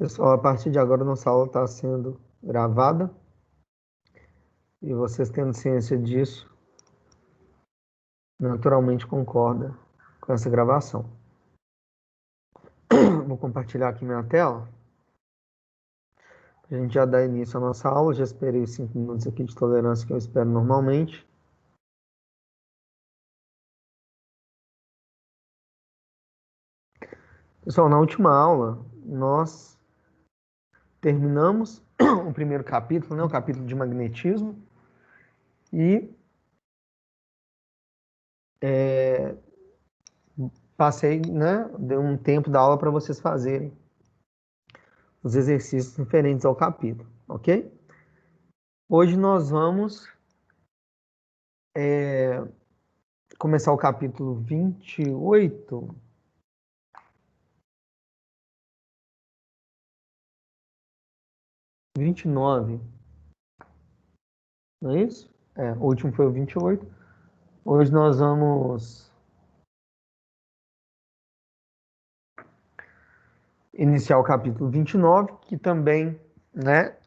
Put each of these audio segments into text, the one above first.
Pessoal, a partir de agora nossa aula está sendo gravada e vocês tendo ciência disso, naturalmente concorda com essa gravação. Vou compartilhar aqui minha tela. A gente já dá início à nossa aula. Já esperei os 5 minutos aqui de tolerância que eu espero normalmente. Pessoal, na última aula nós terminamos o primeiro capítulo, né, o capítulo de magnetismo, e passei, né, dei um tempo da aula para vocês fazerem os exercícios referentes ao capítulo, ok? Hoje nós vamos começar o capítulo 28. (29), não é isso? O último foi o 28. Hoje nós vamos iniciar o capítulo 29, que também, né,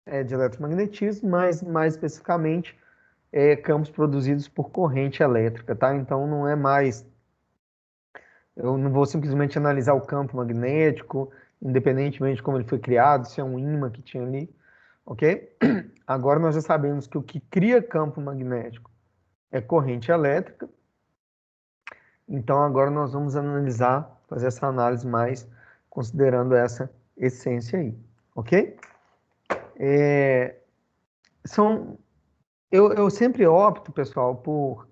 é de eletromagnetismo, mas mais especificamente campos produzidos por corrente elétrica, tá? Então não é mais, eu não vou simplesmente analisar o campo magnético, independentemente de como ele foi criado, se é um ímã que tinha ali, ok? Agora nós já sabemos que o que cria campo magnético é corrente elétrica. Então agora nós vamos analisar, fazer essa análise mais considerando essa essência aí, ok? Eu sempre opto, pessoal, por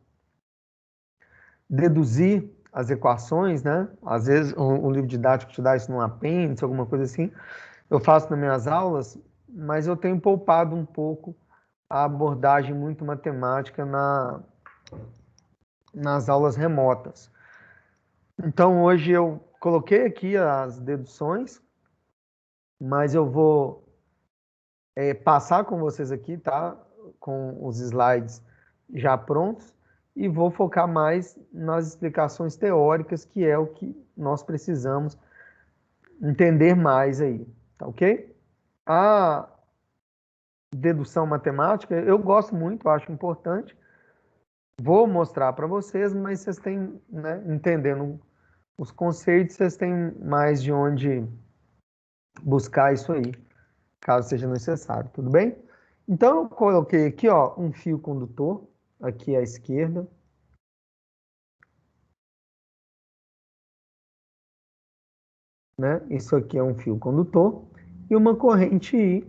deduzir as equações, né? Às vezes o livro didático te dá isso num apêndice, alguma coisa assim. Eu faço nas minhas aulas, mas eu tenho poupado um pouco a abordagem muito matemática nas aulas remotas. Então hoje eu coloquei aqui as deduções, mas eu vou passar com vocês aqui, tá? Com os slides já prontos, e vou focar mais nas explicações teóricas, que é o que nós precisamos entender mais aí, tá ok? A dedução matemática, eu gosto muito, eu acho importante. Vou mostrar para vocês, mas vocês têm, né, entendendo os conceitos, vocês têm mais de onde buscar isso aí, caso seja necessário, tudo bem? Então, eu coloquei aqui, ó, um fio condutor, aqui à esquerda. Né? Isso aqui é um fio condutor e uma corrente I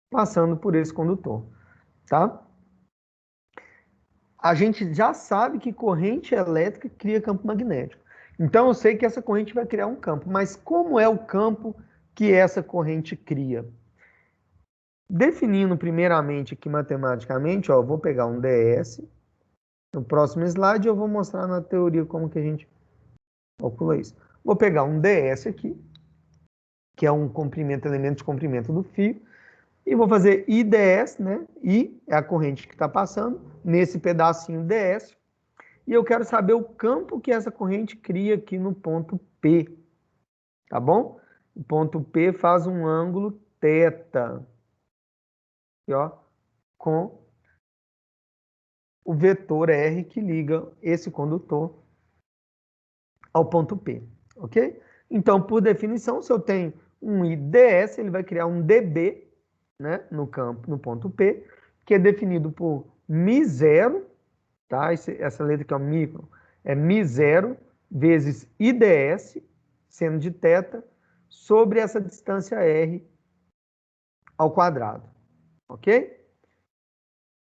passando por esse condutor, tá? A gente já sabe que corrente elétrica cria campo magnético. Então, eu sei que essa corrente vai criar um campo, mas como é o campo que essa corrente cria? Definindo primeiramente aqui matematicamente, ó, eu vou pegar um ds. No próximo slide eu vou mostrar na teoria como que a gente calcula isso. Vou pegar um ds aqui, que é um comprimento, elemento de comprimento do fio, e vou fazer IDS, né? I é a corrente que está passando nesse pedacinho DS, e eu quero saber o campo que essa corrente cria aqui no ponto P, tá bom? O ponto P faz um ângulo θ, aqui, ó, com o vetor R que liga esse condutor ao ponto P, ok? Então, por definição, se eu tenho um IDS, ele vai criar um dB, né, no campo, no ponto P, que é definido por μ0, tá? Essa letra aqui é o micron, é μ0 vezes IDS, seno de θ, sobre essa distância R ao quadrado, ok?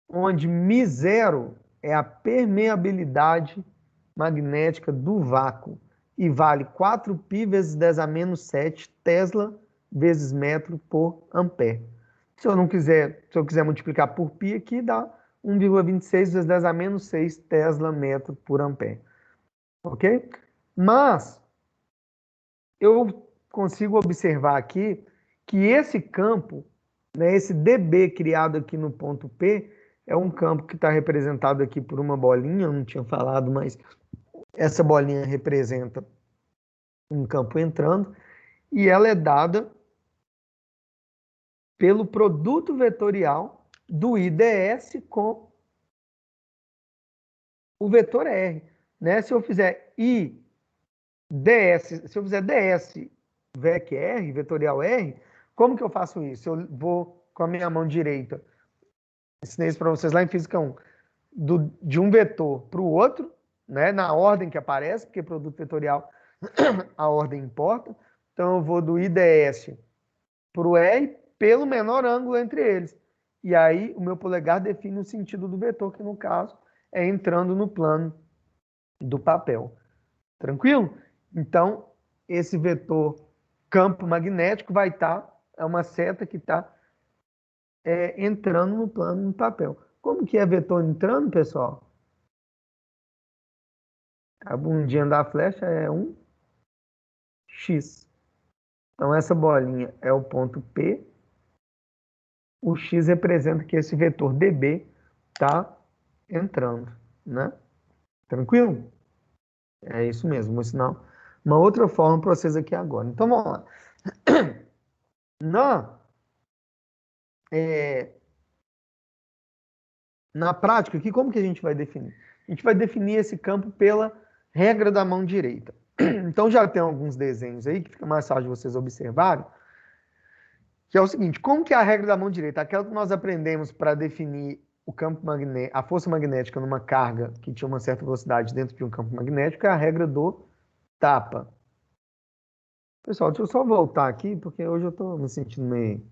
Onde μ0 é a permeabilidade magnética do vácuo e vale 4π vezes 10 a menos 7 Tesla vezes metro por ampere. Se eu quiser multiplicar por π aqui, dá 1,26 vezes 10 a menos 6 Tesla metro por ampere. Ok? Mas eu consigo observar aqui que esse campo, né, esse dB criado aqui no ponto P, é um campo que está representado aqui por uma bolinha, eu não tinha falado, mas essa bolinha representa um campo entrando, e ela é dada pelo produto vetorial do IDS com o vetor R, né? Se eu fizer IDS, se eu fizer DS VEC R, vetorial R, como que eu faço isso? Eu vou com a minha mão direita, ensinei isso para vocês lá em Física 1, de um vetor para o outro, né? Na ordem que aparece, porque produto vetorial, a ordem importa. Então eu vou do IDS para o R pelo menor ângulo entre eles. E aí o meu polegar define o sentido do vetor, que no caso é entrando no plano do papel. Tranquilo? Então, esse vetor campo magnético vai estar, é uma seta que está entrando no plano do papel. Como que é vetor entrando, pessoal? A bundinha da flecha é um X. Então, essa bolinha é o ponto P. O X representa que esse vetor DB está entrando, né? Tranquilo? É isso mesmo. Vou ensinar uma outra forma para vocês aqui agora. Então, vamos lá. Na prática, aqui, como que a gente vai definir? A gente vai definir esse campo pela regra da mão direita. Então, já tem alguns desenhos aí que fica mais fácil de vocês observarem, que é o seguinte, como que é a regra da mão direita? Aquela que nós aprendemos para definir o campo magnético, a força magnética numa carga que tinha uma certa velocidade dentro de um campo magnético, é a regra do tapa. Pessoal, deixa eu só voltar aqui, porque hoje eu estou me sentindo meio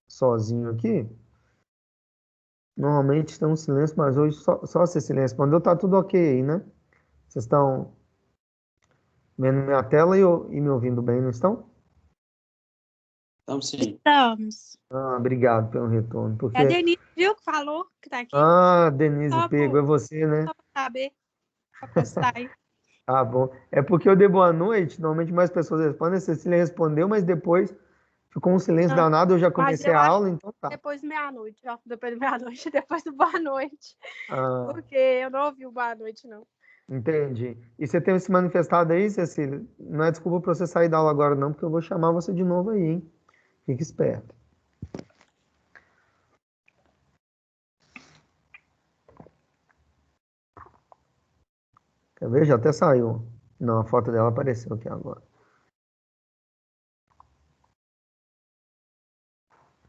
sozinho aqui. Normalmente tem um silêncio, mas hoje só esse silêncio. Quando eu tá tudo ok aí, né? Vocês estão vendo minha tela e me ouvindo bem, não estão? Estamos sim. Estamos. Ah, obrigado pelo retorno. É a Denise, viu, que falou que tá aqui? Ah, Denise Só Pego, é você, né? Só pra saber, pra postar aí. Ah, bom. É porque eu dei boa noite, normalmente mais pessoas respondem, a Cecília respondeu, mas depois ficou um silêncio Não, danado, eu já mas comecei eu a acho aula, então tá. depois de meia-noite, ó. Depois de meia-noite, depois do boa noite. Ah, Porque eu não ouvi o boa noite, não. entendi. E você tem se manifestado aí, Cecília? Não é desculpa pra você sair da aula agora, não, porque eu vou chamar você de novo aí, hein? Fique esperto. Quer ver? Já até saiu. Não, a foto dela apareceu aqui agora.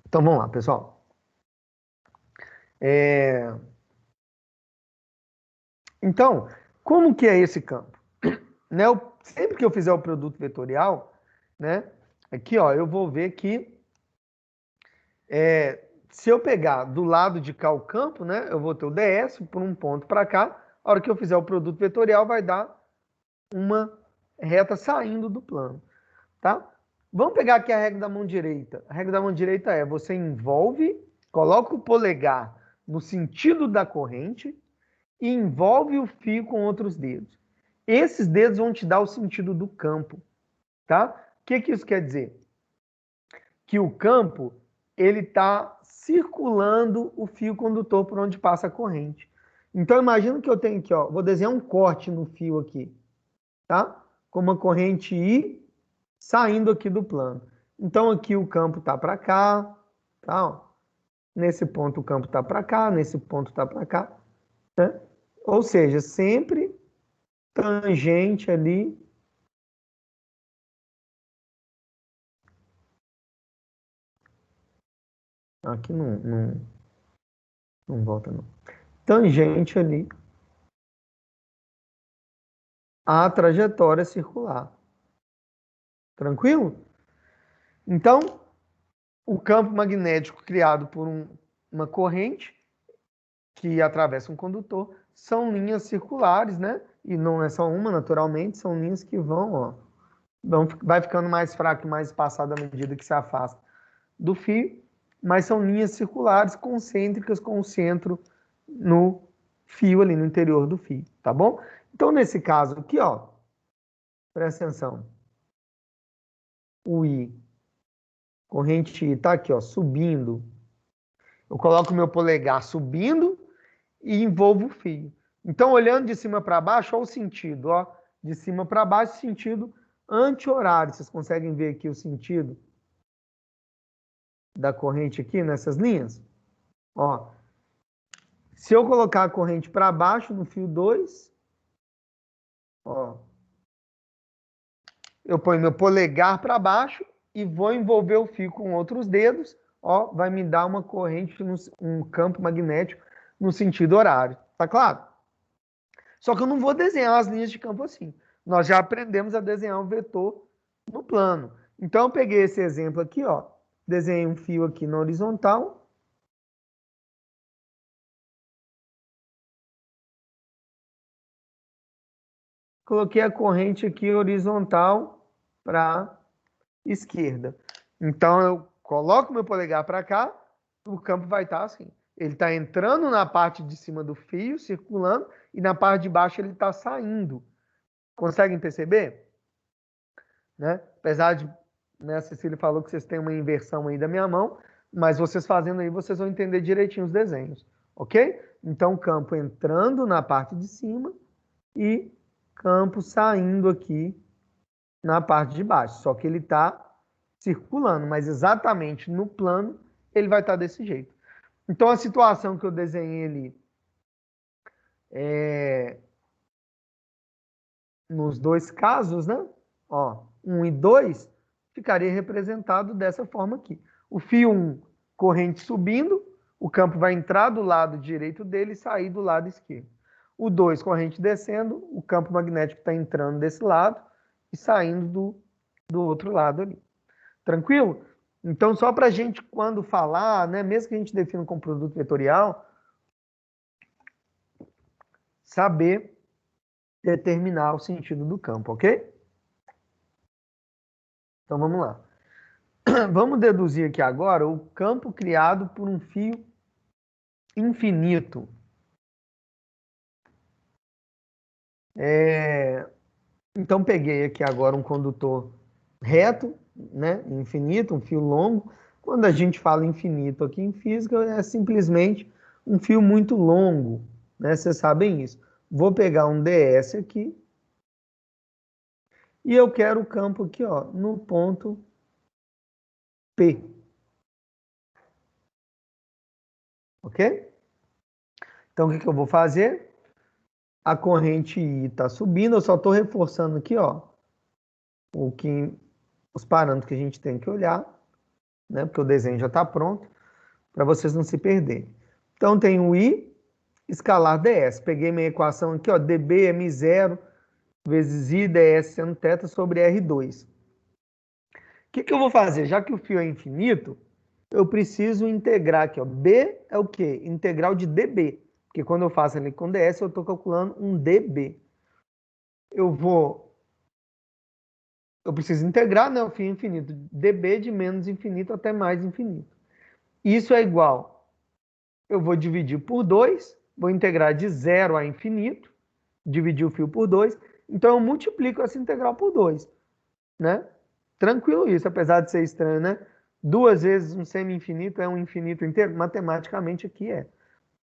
Então vamos lá, pessoal. Então, como que é esse campo? Né, sempre que eu fizer o produto vetorial, né, aqui ó, eu vou ver que se eu pegar do lado de cá o campo, né, eu vou ter o DS por um ponto para cá. A hora que eu fizer o produto vetorial, vai dar uma reta saindo do plano, tá? Vamos pegar aqui a regra da mão direita. A regra da mão direita é você envolve, coloca o polegar no sentido da corrente e envolve o fio com outros dedos. Esses dedos vão te dar o sentido do campo, tá? O que isso quer dizer? Que o campo, ele está circulando o fio condutor por onde passa a corrente. Então, imagina que eu tenho aqui, ó, vou desenhar um corte no fio aqui, tá? Com uma corrente I saindo aqui do plano. Então, aqui o campo está para cá, tá? Ó. Nesse ponto o campo está para cá, nesse ponto está para cá, né? Ou seja, sempre tangente ali. Aqui não volta, não. Tangente ali à trajetória circular. Tranquilo? Então, o campo magnético criado por uma corrente que atravessa um condutor são linhas circulares, né? E não é só uma, naturalmente, são linhas que vão, ó, vai ficando mais fraco e mais espaçado à medida que se afasta do fio, mas são linhas circulares concêntricas com o centro no fio ali, no interior do fio, tá bom? Então, nesse caso aqui, ó, presta atenção. O I, corrente I, tá aqui, ó, subindo. Eu coloco o meu polegar subindo e envolvo o fio. Então, olhando de cima para baixo, olha o sentido, ó, de cima para baixo, sentido Anti-horário, vocês conseguem ver aqui o sentido da corrente aqui nessas linhas? Ó, se eu colocar a corrente para baixo no fio 2, ó, eu ponho meu polegar para baixo e vou envolver o fio com outros dedos, ó, vai me dar uma corrente, um campo magnético no sentido horário. Tá claro? Só que eu não vou desenhar as linhas de campo assim. Nós já aprendemos a desenhar um vetor no plano. Então, eu peguei esse exemplo aqui, ó, desenhei um fio aqui na horizontal. Coloquei a corrente aqui horizontal para esquerda. Então, eu coloco meu polegar para cá, o campo vai estar assim. Ele está entrando na parte de cima do fio, circulando, e na parte de baixo ele está saindo. Conseguem perceber? Né? Apesar de, né, a Cecília falou que vocês têm uma inversão aí da minha mão, mas vocês fazendo aí, vocês vão entender direitinho os desenhos, ok? Então, o campo entrando na parte de cima e campo saindo aqui na parte de baixo. Só que ele está circulando, mas exatamente no plano ele vai estar desse jeito. Então, a situação que eu desenhei ali nos dois casos, né? Ó, 1 e 2, ficaria representado dessa forma aqui. O fio 1, corrente subindo, o campo vai entrar do lado direito dele e sair do lado esquerdo. O 2, corrente descendo, o campo magnético está entrando desse lado e saindo do outro lado ali. Tranquilo? Então, só para a gente, quando falar, né, mesmo que a gente defina como produto vetorial, saber determinar o sentido do campo, ok? Então, vamos lá. Vamos deduzir aqui agora o campo criado por um fio infinito. Então, peguei aqui agora um condutor reto, né, infinito, um fio longo. Quando a gente fala infinito aqui em física, é simplesmente um fio muito longo, né? Vocês sabem isso. Vou pegar um ds aqui e eu quero o campo aqui, ó, no ponto P. Ok? Então, o que eu vou fazer? A corrente I está subindo, eu só estou reforçando aqui, ó, os parâmetros que a gente tem que olhar, né? Porque o desenho já está pronto, para vocês não se perderem. Então, tem o I escalar ds. Peguei minha equação aqui, ó, dB é μ0 vezes I ds seno θ sobre R2. O que eu vou fazer? Já que o fio é infinito, eu preciso integrar aqui, ó. B é o quê? Integral de dB. Porque quando eu faço ali com ds, eu estou calculando um dB. Eu preciso integrar, né, o fio infinito. dB de menos infinito até mais infinito. Isso é igual. Eu vou dividir por 2, vou integrar de 0 a infinito, dividir o fio por 2. Então, eu multiplico essa integral por 2. Né? Tranquilo isso, apesar de ser estranho, né? 2 vezes um semi-infinito é um infinito inteiro? Matematicamente aqui é.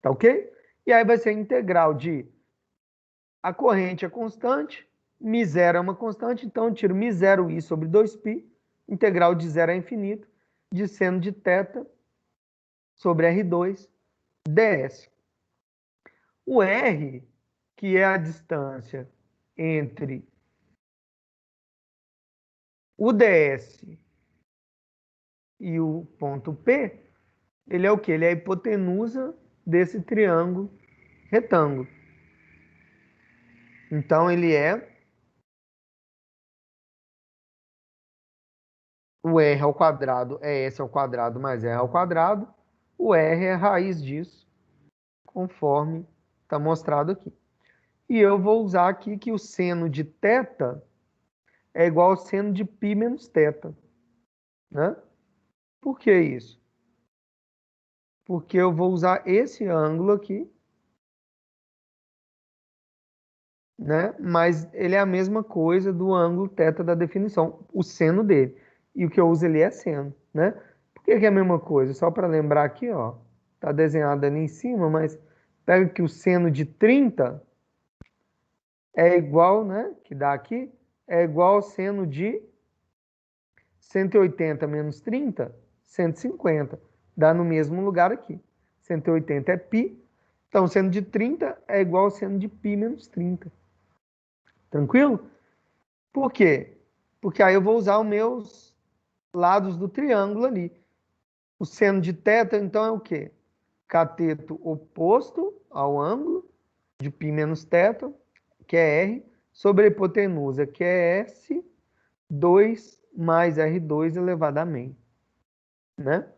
Tá ok? E aí vai ser a integral de... A corrente é constante, μ0 é uma constante, então eu tiro μ0i sobre 2π, integral de 0 a infinito, de seno de θ sobre R2 ds. O R, que é a distância entre o ds e o ponto P, ele é o quê? Ele é a hipotenusa desse triângulo retângulo. Então, ele é o R ao quadrado é S ao quadrado mais R ao quadrado. O R é a raiz disso, conforme está mostrado aqui. E eu vou usar aqui que o seno de θ é igual ao seno de π menos θ. Né? Por que isso? Porque eu vou usar esse ângulo aqui, né? Mas ele é a mesma coisa do ângulo θ da definição, o seno dele. E o que eu uso ali é seno, né? Por que é a mesma coisa? Só para lembrar aqui, ó, tá desenhado ali em cima, mas pega que o seno de 30 é igual, né? Que dá aqui, é igual ao seno de 180 menos 30, 150. Dá no mesmo lugar aqui. 180 é π. Então, seno de 30 é igual ao seno de π menos 30. Tranquilo? Por quê? Porque aí eu vou usar os meus lados do triângulo ali. O seno de θ, então, é o quê? Cateto oposto ao ângulo de π menos θ, que é R, sobre a hipotenusa, que é S, 2 mais R2 elevado a meio, né?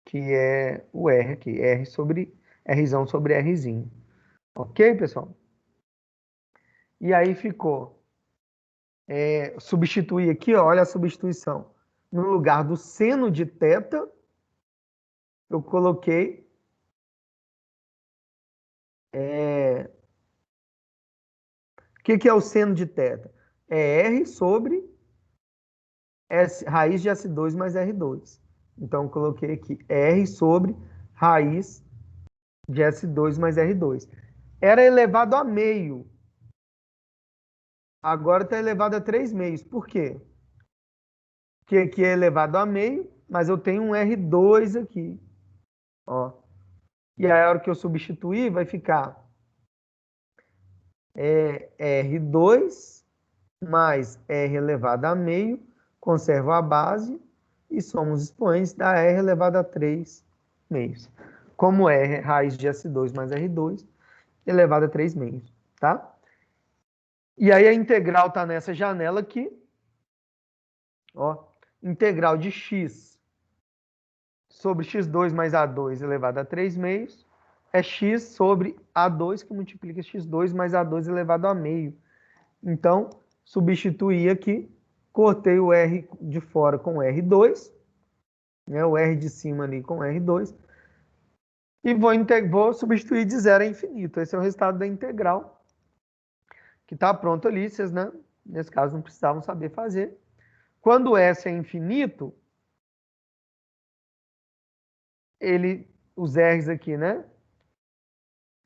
Que é o R aqui, R sobre Rzão sobre Rzinho. Ok, pessoal? E aí ficou, substituir aqui, ó, olha a substituição. No lugar do seno de θ, eu coloquei o que é o seno de θ? É R sobre raiz de S2 mais R2. Então, eu coloquei aqui R sobre raiz de S2 mais R2. Era elevado a meio. Agora está elevado a 3 meios. Por quê? Porque aqui é elevado a meio, mas eu tenho um R2 aqui. Ó. E aí, a hora que eu substituir, vai ficar R2 mais R elevado a meio, conservo a base e somos expoentes da R elevado a 3 meios. Como R é raiz de S2 mais R2, elevado a 3 meios, tá? E aí a integral está nessa janela aqui, ó, integral de x sobre x2 mais A2 elevado a 3 meios, é x sobre A2 que multiplica x2 mais A2 elevado a meio. Então, substituir aqui, cortei o R de fora com R2, né, o R de cima ali com R2, e vou substituir de 0 a infinito. Esse é o resultado da integral, que está pronto ali, vocês, né, nesse caso não precisavam saber fazer. Quando S é infinito, os R's aqui, né,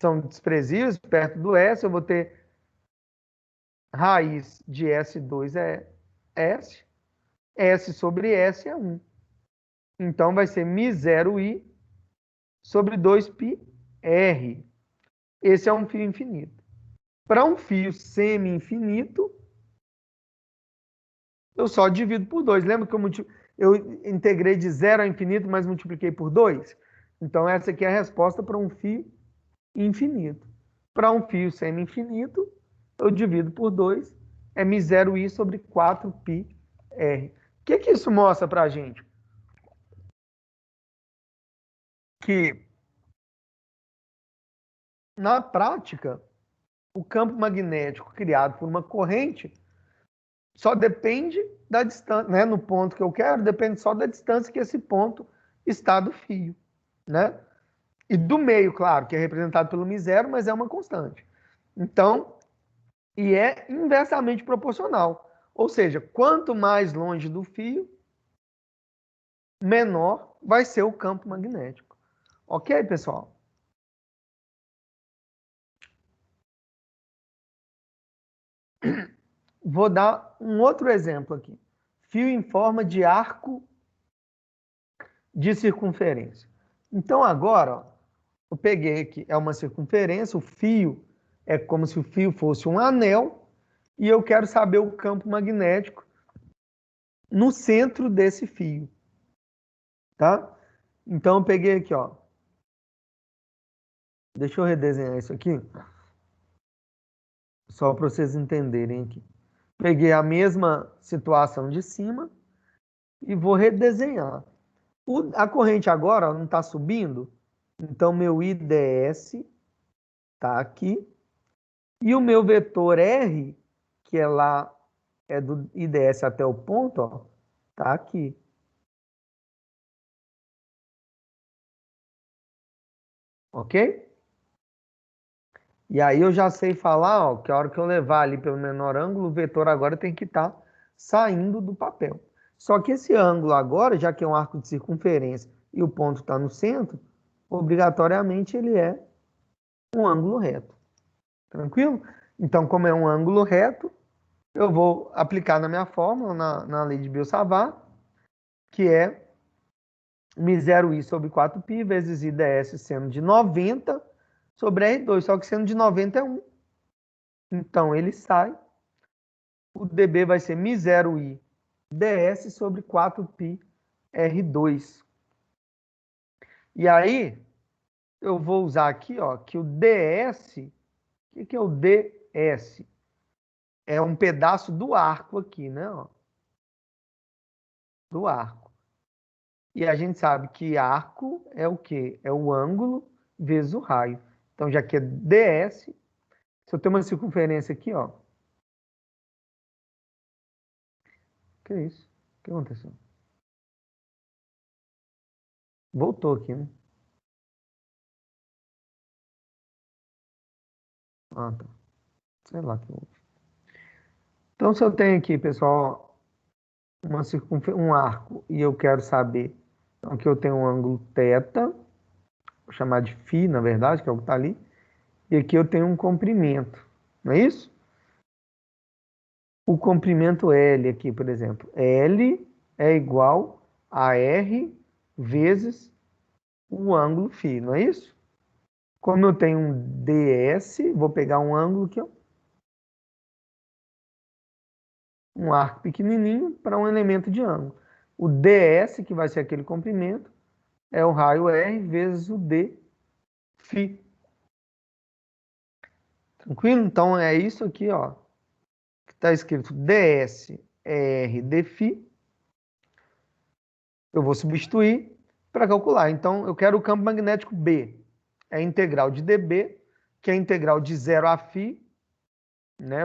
são desprezíveis, perto do S, eu vou ter raiz de S2 é S, S sobre S é 1. Então, vai ser μ0i sobre 2πr. Esse é um fio infinito. Para um fio semi-infinito, eu só divido por 2. Lembra que eu integrei de 0 a infinito, mas multipliquei por 2? Então, essa aqui é a resposta para um fio infinito. Para um fio semi-infinito, eu divido por 2. É μ0i sobre 4πr. O que isso mostra para a gente? Que, na prática, o campo magnético criado por uma corrente só depende da distância, né? No ponto que eu quero, depende só da distância que esse ponto está do fio, né? E do meio, claro, que é representado pelo μ0, mas é uma constante. Então, e é inversamente proporcional. Ou seja, quanto mais longe do fio, menor vai ser o campo magnético. Ok, pessoal? Vou dar um outro exemplo aqui. Fio em forma de arco de circunferência. Então, agora, ó, eu peguei aqui, é uma circunferência, o fio é como se o fio fosse um anel, e eu quero saber o campo magnético no centro desse fio. Tá? Então, eu peguei aqui, ó. Deixa eu redesenhar isso aqui, só para vocês entenderem aqui. Peguei a mesma situação de cima e vou redesenhar. A corrente agora ó, não está subindo, então meu IDS está aqui. E o meu vetor R, que é lá, é do IDS até o ponto, ó, tá aqui. Ok? E aí eu já sei falar, ó, que a hora que eu levar ali pelo menor ângulo, o vetor agora tem que estar saindo do papel. Só que esse ângulo agora, já que é um arco de circunferência e o ponto está no centro, obrigatoriamente ele é um ângulo reto. Tranquilo? Então, como é um ângulo reto, eu vou aplicar na minha fórmula, na lei de Biot-Savart, que é μ0i sobre 4π vezes i ds seno de 90 sobre R2, só que seno de 90 é 1. Então, ele sai. O dB vai ser μ0i ds sobre 4π R2. E aí, eu vou usar aqui, ó, que o ds, o que é o ds? É um pedaço do arco aqui, né? Ó, do arco. E a gente sabe que arco é o quê? É o ângulo vezes o raio. Então, já que é ds, se eu tenho uma circunferência aqui, ó. Que é isso? O que aconteceu? Voltou aqui, né? Ah, tá. Sei lá que houve. Então, se eu tenho aqui, pessoal, um arco e eu quero saber, então aqui eu tenho um ângulo θ, vou chamar de φ, na verdade, que é o que está ali, e aqui eu tenho um comprimento, não é isso? O comprimento L aqui, por exemplo, L é igual a R vezes o ângulo φ, não é isso? Como eu tenho um ds, vou pegar um ângulo aqui, ó, um arco pequenininho para um elemento de ângulo. O ds, que vai ser aquele comprimento, é o raio R vezes o d φ. Tranquilo? Então é isso aqui, ó, que está escrito ds é R d φ. Eu vou substituir para calcular. Então eu quero o campo magnético B. É a integral de dB, que é a integral de 0 a φ, né?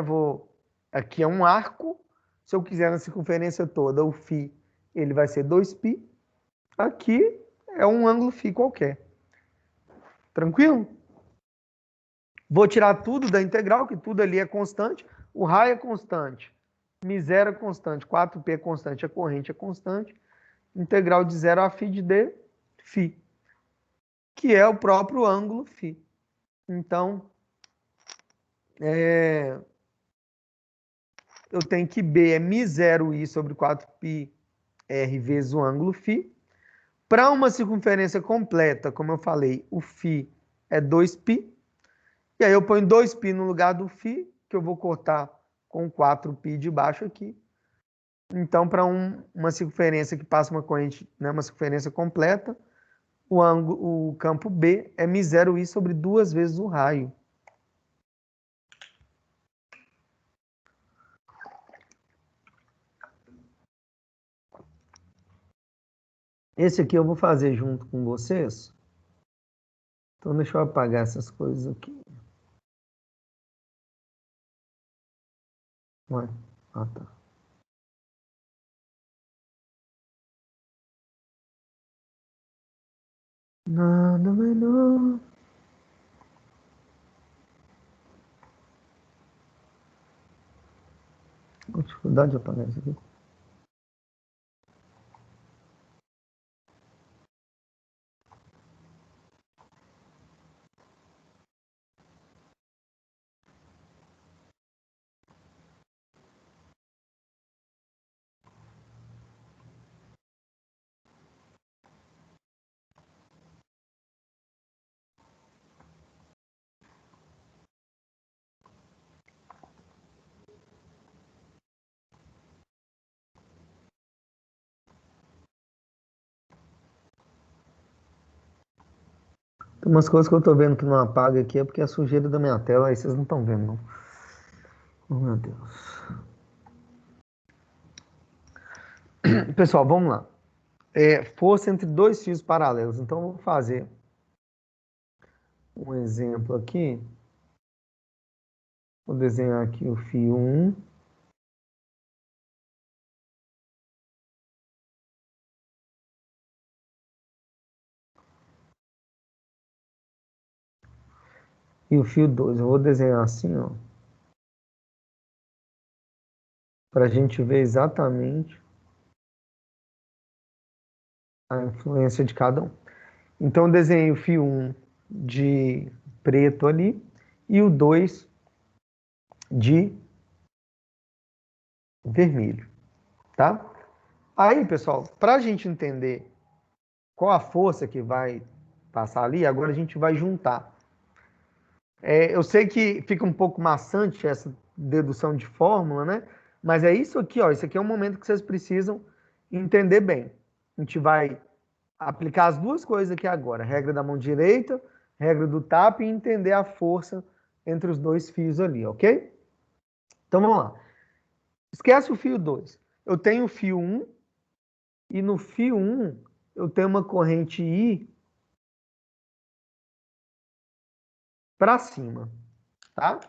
Aqui é um arco. Se eu quiser na circunferência toda, o φ ele vai ser 2π. Aqui é um ângulo φ qualquer. Tranquilo? Vou tirar tudo da integral, que tudo ali é constante. O raio é constante. μ0 é constante. 4π é constante. A corrente é constante. Integral de 0 a φ de d, φ. Que é o próprio ângulo φ. Então, eu tenho que B é μ0i sobre 4πr vezes o ângulo φ. Para uma circunferência completa, como eu falei, o φ é 2π. E aí eu ponho 2π no lugar do φ, que eu vou cortar com 4π de baixo aqui. Então, para uma circunferência que passa uma corrente, né, uma circunferência completa, o campo B é μ0i sobre 2 vezes o raio. Esse aqui eu vou fazer junto com vocês. Então, deixa eu apagar essas coisas aqui. Ué? Ah, tá. Nada melhor. Com dificuldade de apagar isso aqui. Tem umas coisas que eu tô vendo que não apaga aqui, é porque é a sujeira da minha tela, aí vocês não estão vendo, não. Oh, meu Deus. Pessoal, vamos lá. Força entre dois fios paralelos. Então, eu vou fazer um exemplo aqui. Vou desenhar aqui o fio 1. E o fio 2. Eu vou desenhar assim, ó. Para a gente ver exatamente a influência de cada um. Então, eu desenhei o fio 1 de preto ali e o 2 de vermelho, tá? Aí, pessoal, para a gente entender qual a força que vai passar ali, agora a gente vai juntar. Eu sei que fica um pouco maçante essa dedução de fórmula, né? Mas é isso aqui, ó. Isso aqui é um momento que vocês precisam entender bem. A gente vai aplicar as duas coisas aqui agora. Regra da mão direita, regra do tap e entender a força entre os dois fios ali, ok? Então vamos lá. Esquece o fio 2. Eu tenho o fio 1 e no fio 1 eu tenho uma corrente I para cima, tá?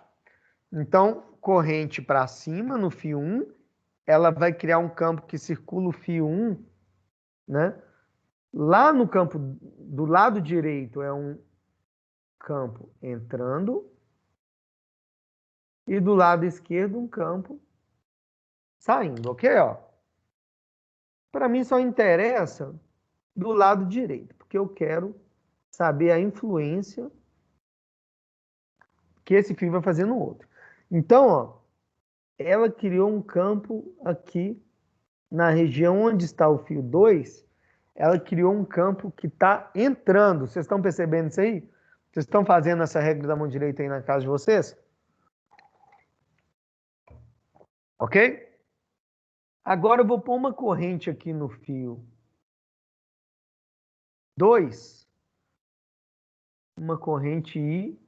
Então, corrente para cima no fio 1, ela vai criar um campo que circula o fio 1, né? Lá no campo do lado direito é um campo entrando e do lado esquerdo um campo saindo, ok? Ó. Para mim só interessa do lado direito, porque eu quero saber a influência que esse fio vai fazer no outro. Então, ó, ela criou um campo aqui na região onde está o fio 2, ela criou um campo que está entrando. Vocês estão percebendo isso aí? Vocês estão fazendo essa regra da mão direita aí na casa de vocês? Ok? Agora eu vou pôr uma corrente aqui no fio 2, uma corrente I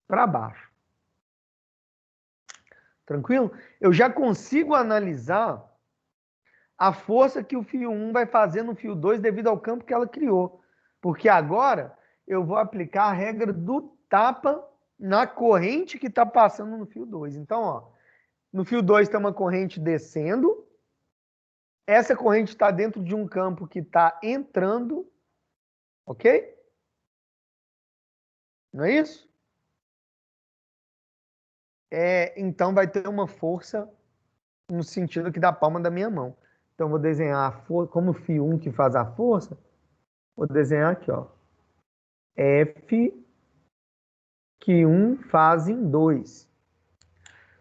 para baixo. Tranquilo? Eu já consigo analisar a força que o fio 1 vai fazer no fio 2 devido ao campo que ela criou. Porque agora eu vou aplicar a regra do tapa na corrente que está passando no fio 2. Então, ó, no fio 2 tem uma corrente descendo. Essa corrente está dentro de um campo que está entrando. Ok? Não é isso? Então vai ter uma força no sentido aqui da palma da minha mão. Então eu vou desenhar a força, como o fio 1 que faz a força, vou desenhar aqui, ó. F que 1 faz em 2.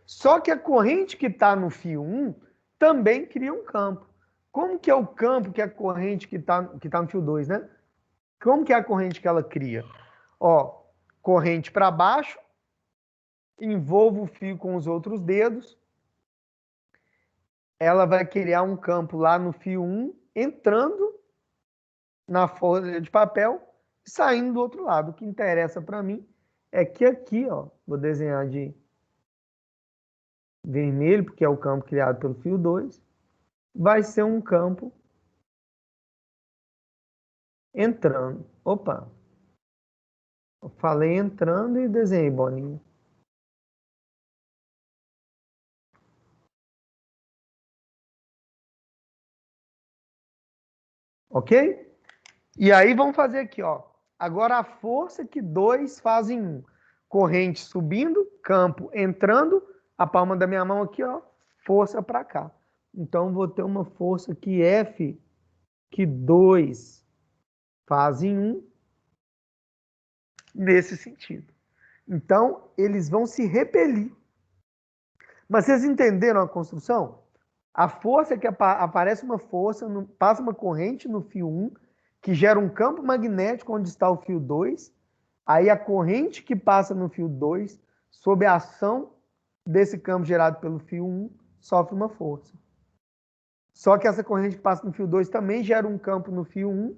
Só que a corrente que está no fio 1 também cria um campo. Como que é o campo que a corrente que tá no fio 2, né? Como que é a corrente que ela cria? Ó, corrente para baixo, envolvo o fio com os outros dedos, ela vai criar um campo lá no fio 1, entrando na folha de papel e saindo do outro lado. O que interessa para mim é que aqui, ó, vou desenhar de vermelho, porque é o campo criado pelo fio 2, vai ser um campo entrando. Opa! Eu falei entrando e desenhei bolinha. Ok? E aí vamos fazer aqui, ó. Agora a força que 2 faz em 1. Corrente subindo, campo entrando, a palma da minha mão aqui, ó, força para cá. Então vou ter uma força que F que 2 faz em 1 nesse sentido. Então eles vão se repelir. Mas vocês entenderam a construção? A força é que aparece uma força, passa uma corrente no fio 1, que gera um campo magnético onde está o fio 2. Aí a corrente que passa no fio 2, sob a ação desse campo gerado pelo fio 1, sofre uma força. Só que essa corrente que passa no fio 2 também gera um campo no fio 1,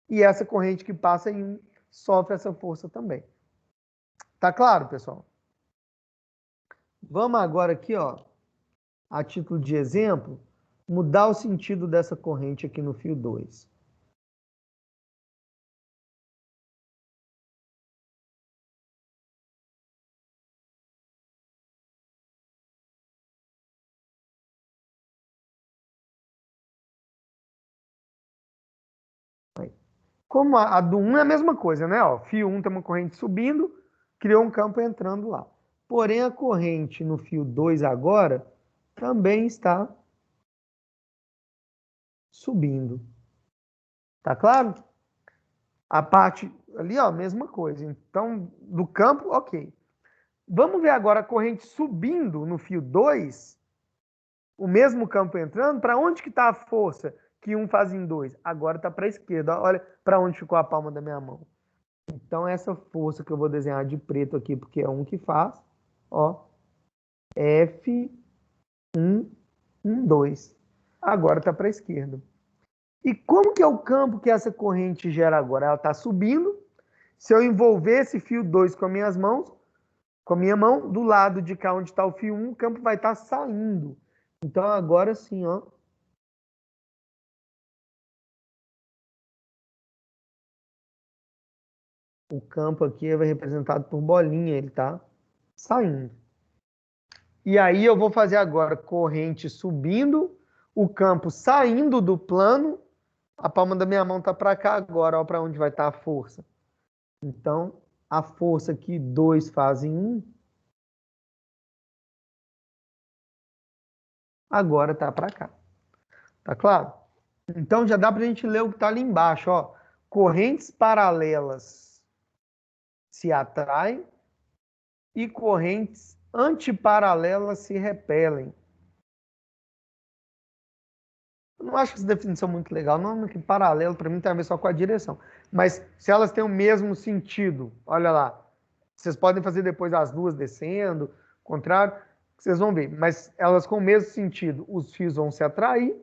e essa corrente que passa em 1 sofre essa força também. Tá claro, pessoal? Vamos agora aqui, ó, a título de exemplo, mudar o sentido dessa corrente aqui no fio 2. Como a do 1 é a mesma coisa, né? Ó, fio 1 tem uma corrente subindo, criou um campo entrando lá. Porém, a corrente no fio 2 agora também está subindo. Tá claro? A parte ali, ó, mesma coisa. Então, do campo, ok. Vamos ver agora a corrente subindo no fio 2 o mesmo campo entrando, para onde que está a força que um faz em 2? Agora está para a esquerda. Olha para onde ficou a palma da minha mão. Então, essa força que eu vou desenhar de preto aqui, porque é um que faz, ó, F1, 2. Agora está para a esquerda. E como que é o campo que essa corrente gera agora? Ela está subindo. Se eu envolver esse fio 2 com as minhas mãos, com a minha mão, do lado de cá onde está o fio 1, o campo vai estar saindo. Então, agora sim, ó. O campo aqui é representado por bolinha, ele tá saindo. E aí eu vou fazer agora corrente subindo, o campo saindo do plano, a palma da minha mão tá para cá agora, ó, para onde vai estar a força. Então, a força que 2 faz em 1, agora tá para cá. Tá claro? Então já dá para a gente ler o que está ali embaixo, ó. Correntes paralelas se atraem e correntes antiparalelas se repelem. Eu não acho essa definição muito legal, não, que paralelo para mim tem a ver só com a direção. Mas se elas têm o mesmo sentido, olha lá, vocês podem fazer depois as duas descendo, contrário, vocês vão ver. Mas elas com o mesmo sentido, os fios vão se atrair.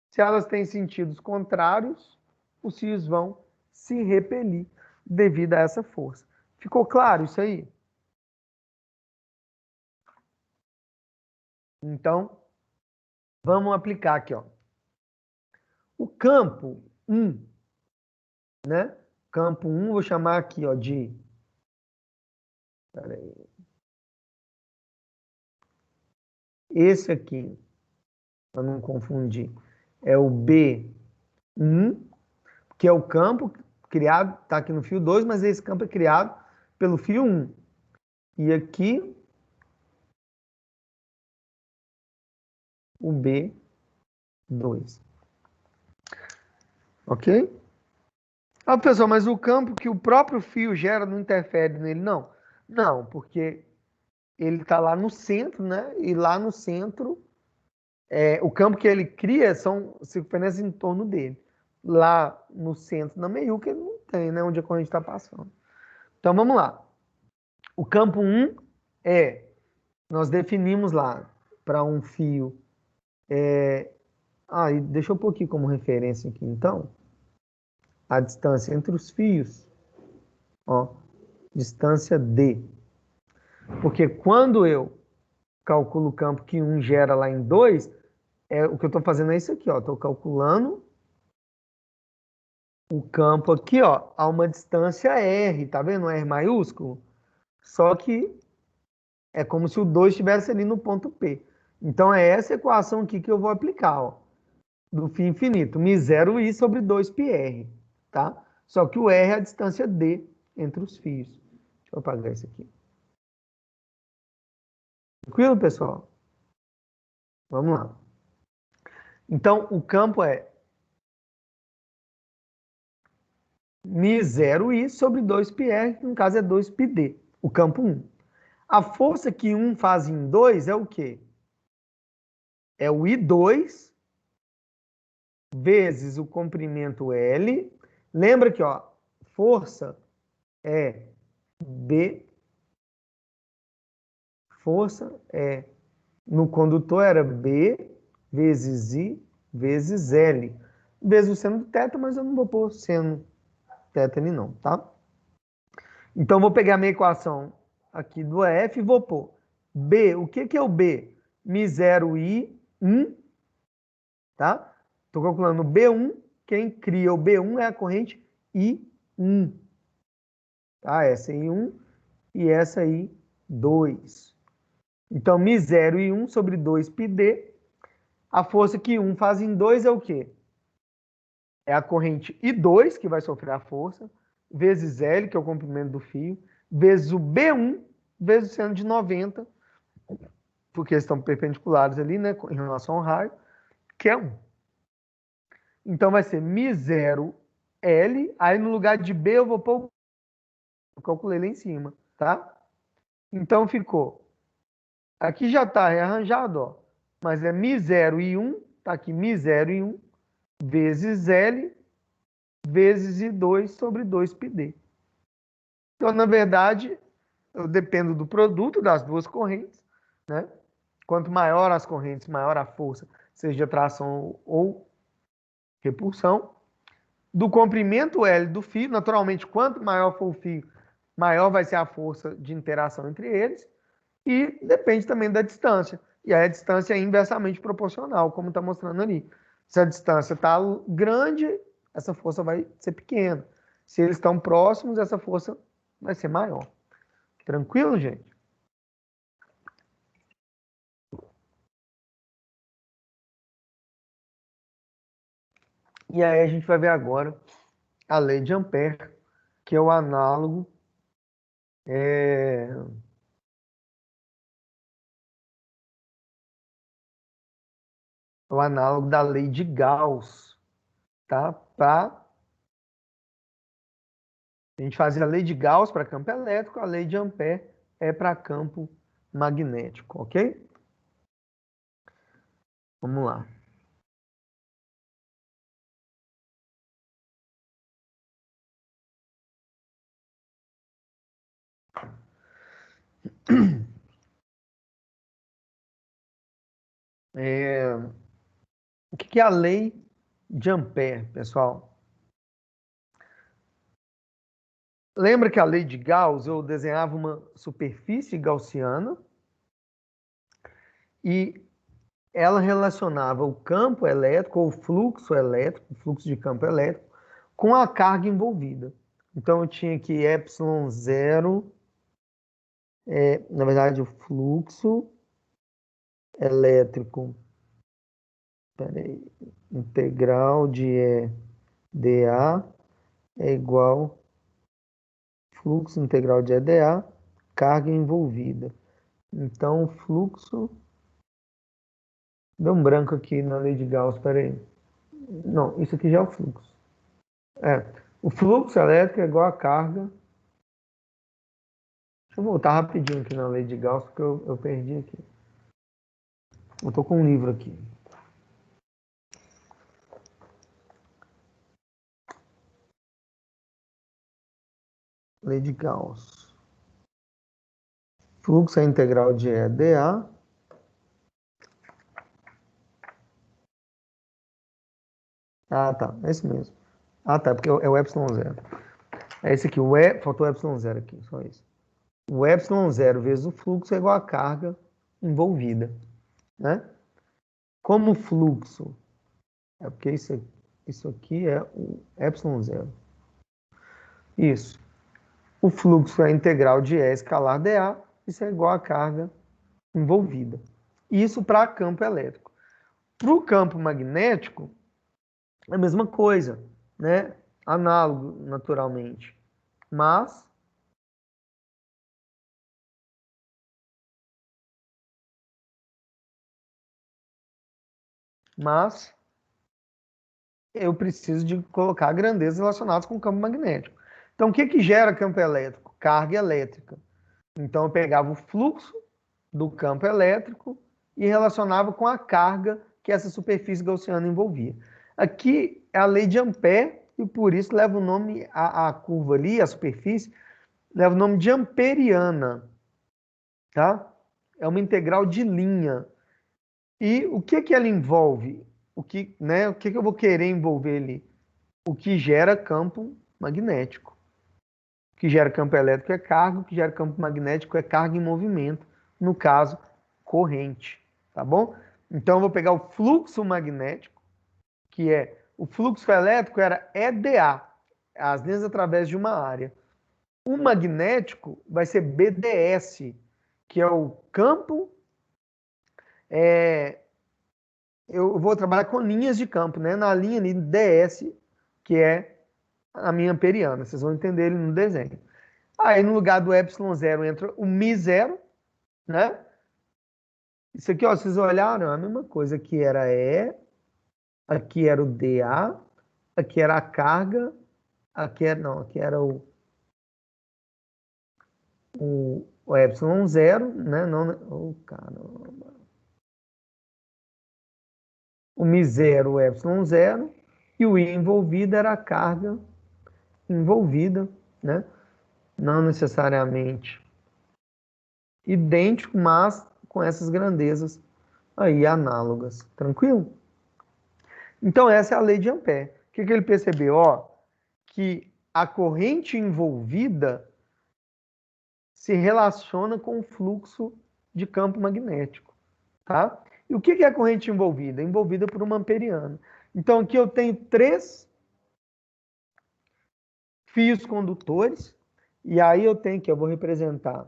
Se elas têm sentidos contrários, os fios vão se repelir devido a essa força. Ficou claro isso aí? Então, vamos aplicar aqui, ó. O campo 1, né? Campo 1, vou chamar aqui, ó, de... Pera aí. Esse aqui, para não confundir, é o B1, que é o campo criado, está aqui no fio 2, mas esse campo é criado pelo fio 1. E aqui, o B2. Ok? Ah, pessoal, mas o campo que o próprio fio gera não interfere nele, não? Não, porque ele está lá no centro, né? E lá no centro, o campo que ele cria são circunferências em torno dele. Lá no centro, na meiuca, ele não tem, né? Onde a corrente está passando. Então, vamos lá. O campo 1 nós definimos lá para um fio. E deixa eu pôr aqui como referência aqui, então, a distância entre os fios, ó, distância D. Porque quando eu calculo o campo que 1 gera lá em 2, o que eu estou fazendo é isso aqui, ó. Estou calculando o campo aqui, ó, a uma distância R, tá vendo? R maiúsculo. Só que é como se o 2 estivesse ali no ponto P. Então é essa equação aqui que eu vou aplicar, ó, do fio infinito. μ0i sobre 2πr, tá? Só que o R é a distância D entre os fios. Deixa eu apagar isso aqui. Tranquilo, pessoal? Vamos lá. Então, o campo é μ0i sobre 2πr, que no caso é 2πd, o campo 1. A força que 1 faz em 2 é o quê? É o I2 vezes o comprimento L. Lembra que, ó, força é B. Força no condutor era B vezes I vezes L. Vezes o seno do θ, mas eu não vou pôr seno θ ali não, tá? Então, vou pegar a minha equação aqui do F e vou pôr B. O que é o B? μ0i1, tá? Estou calculando o B1. Quem cria o B1 é a corrente I1. Tá? Essa é I1 e essa é I2. Então, μ0i1 sobre 2πd. A força que 1 faz em 2 é o quê? É a corrente I2, que vai sofrer a força, vezes L, que é o comprimento do fio, vezes o B1, vezes o seno de 90, porque eles estão perpendiculares ali, né, em relação ao raio, que é 1. Então, vai ser μ0L, aí no lugar de B eu vou pôr, eu calculei lá em cima, tá? Então, ficou, aqui já está rearranjado, ó, mas é μ0 e 1, tá aqui μ0 e 1, vezes L, vezes I2 sobre 2πd. Então, na verdade, eu dependo do produto das duas correntes, né? Quanto maior as correntes, maior a força, seja de atração ou repulsão. Do comprimento L do fio, naturalmente, quanto maior for o fio, maior vai ser a força de interação entre eles. E depende também da distância. E aí a distância é inversamente proporcional, como está mostrando ali. Se a distância está grande, essa força vai ser pequena. Se eles estão próximos, essa força vai ser maior. Tranquilo, gente? E aí a gente vai ver agora a lei de Ampère, que é o análogo da lei de Gauss, tá? A gente fazia a lei de Gauss para campo elétrico, a lei de Ampère é para campo magnético, ok? Vamos lá. O que é a lei de Ampère, pessoal? Lembra que a lei de Gauss, eu desenhava uma superfície gaussiana e ela relacionava o campo elétrico, ou o fluxo elétrico, o fluxo de campo elétrico, com a carga envolvida. Então, eu tinha aqui ε0, na verdade, o fluxo elétrico, peraí, integral de EdA é igual fluxo integral de EdA, carga envolvida. Então, o fluxo... Deu um branco aqui na lei de Gauss, peraí. Não, isso aqui já é o fluxo. O fluxo elétrico é igual a carga. Deixa eu voltar rapidinho aqui na lei de Gauss, porque eu perdi aqui. Eu tô com um livro aqui. Lei de Gauss. Fluxo é integral de EdA. Ah, tá. É isso mesmo. Ah, tá. Porque é o ε0. É esse aqui. Faltou o ε0 aqui. Só isso. O ε0 vezes o fluxo é igual a carga envolvida, né? Como o fluxo, é porque isso aqui é o ε0. Isso. O fluxo é a integral de E escalar dA, isso é igual a carga envolvida. Isso para campo elétrico. Para o campo magnético, é a mesma coisa, né? Análogo, naturalmente. Mas eu preciso de colocar grandezas relacionadas com o campo magnético. Então, o que gera campo elétrico? Carga elétrica. Então, eu pegava o fluxo do campo elétrico e relacionava com a carga que essa superfície gaussiana envolvia. Aqui é a lei de Ampère e por isso leva o nome, a curva ali, a superfície, leva o nome de amperiana, tá? É uma integral de linha. E o que ela envolve? O que eu vou querer envolver ali? O que gera campo magnético. O que gera campo elétrico é carga, o que gera campo magnético é carga em movimento, no caso, corrente, tá bom? Então eu vou pegar o fluxo magnético, que é o fluxo elétrico era EdA, as linhas através de uma área. O magnético vai ser BDS, que é o campo. Eu vou trabalhar com linhas de campo, né? Na linha ali DS, que é a minha amperiana. Vocês vão entender ele no desenho. Aí no lugar do ε0 entra o μ0, né? Isso aqui, ó, vocês olharam, é a mesma coisa. Aqui era E, aqui era o dA, aqui era a carga, aqui era o, o, o ε0, né? Não, oh, caramba. o μ0, o ε0, e o I envolvido era a carga envolvida, né? Não necessariamente idêntico, mas com essas grandezas aí análogas. Tranquilo? Então, essa é a lei de Ampère. O que ele percebeu? Ó, que a corrente envolvida se relaciona com o fluxo de campo magnético. Tá? E o que é a corrente envolvida? Envolvida por uma amperiana. Então, aqui eu tenho 3 fios condutores, e aí eu tenho que eu vou representar.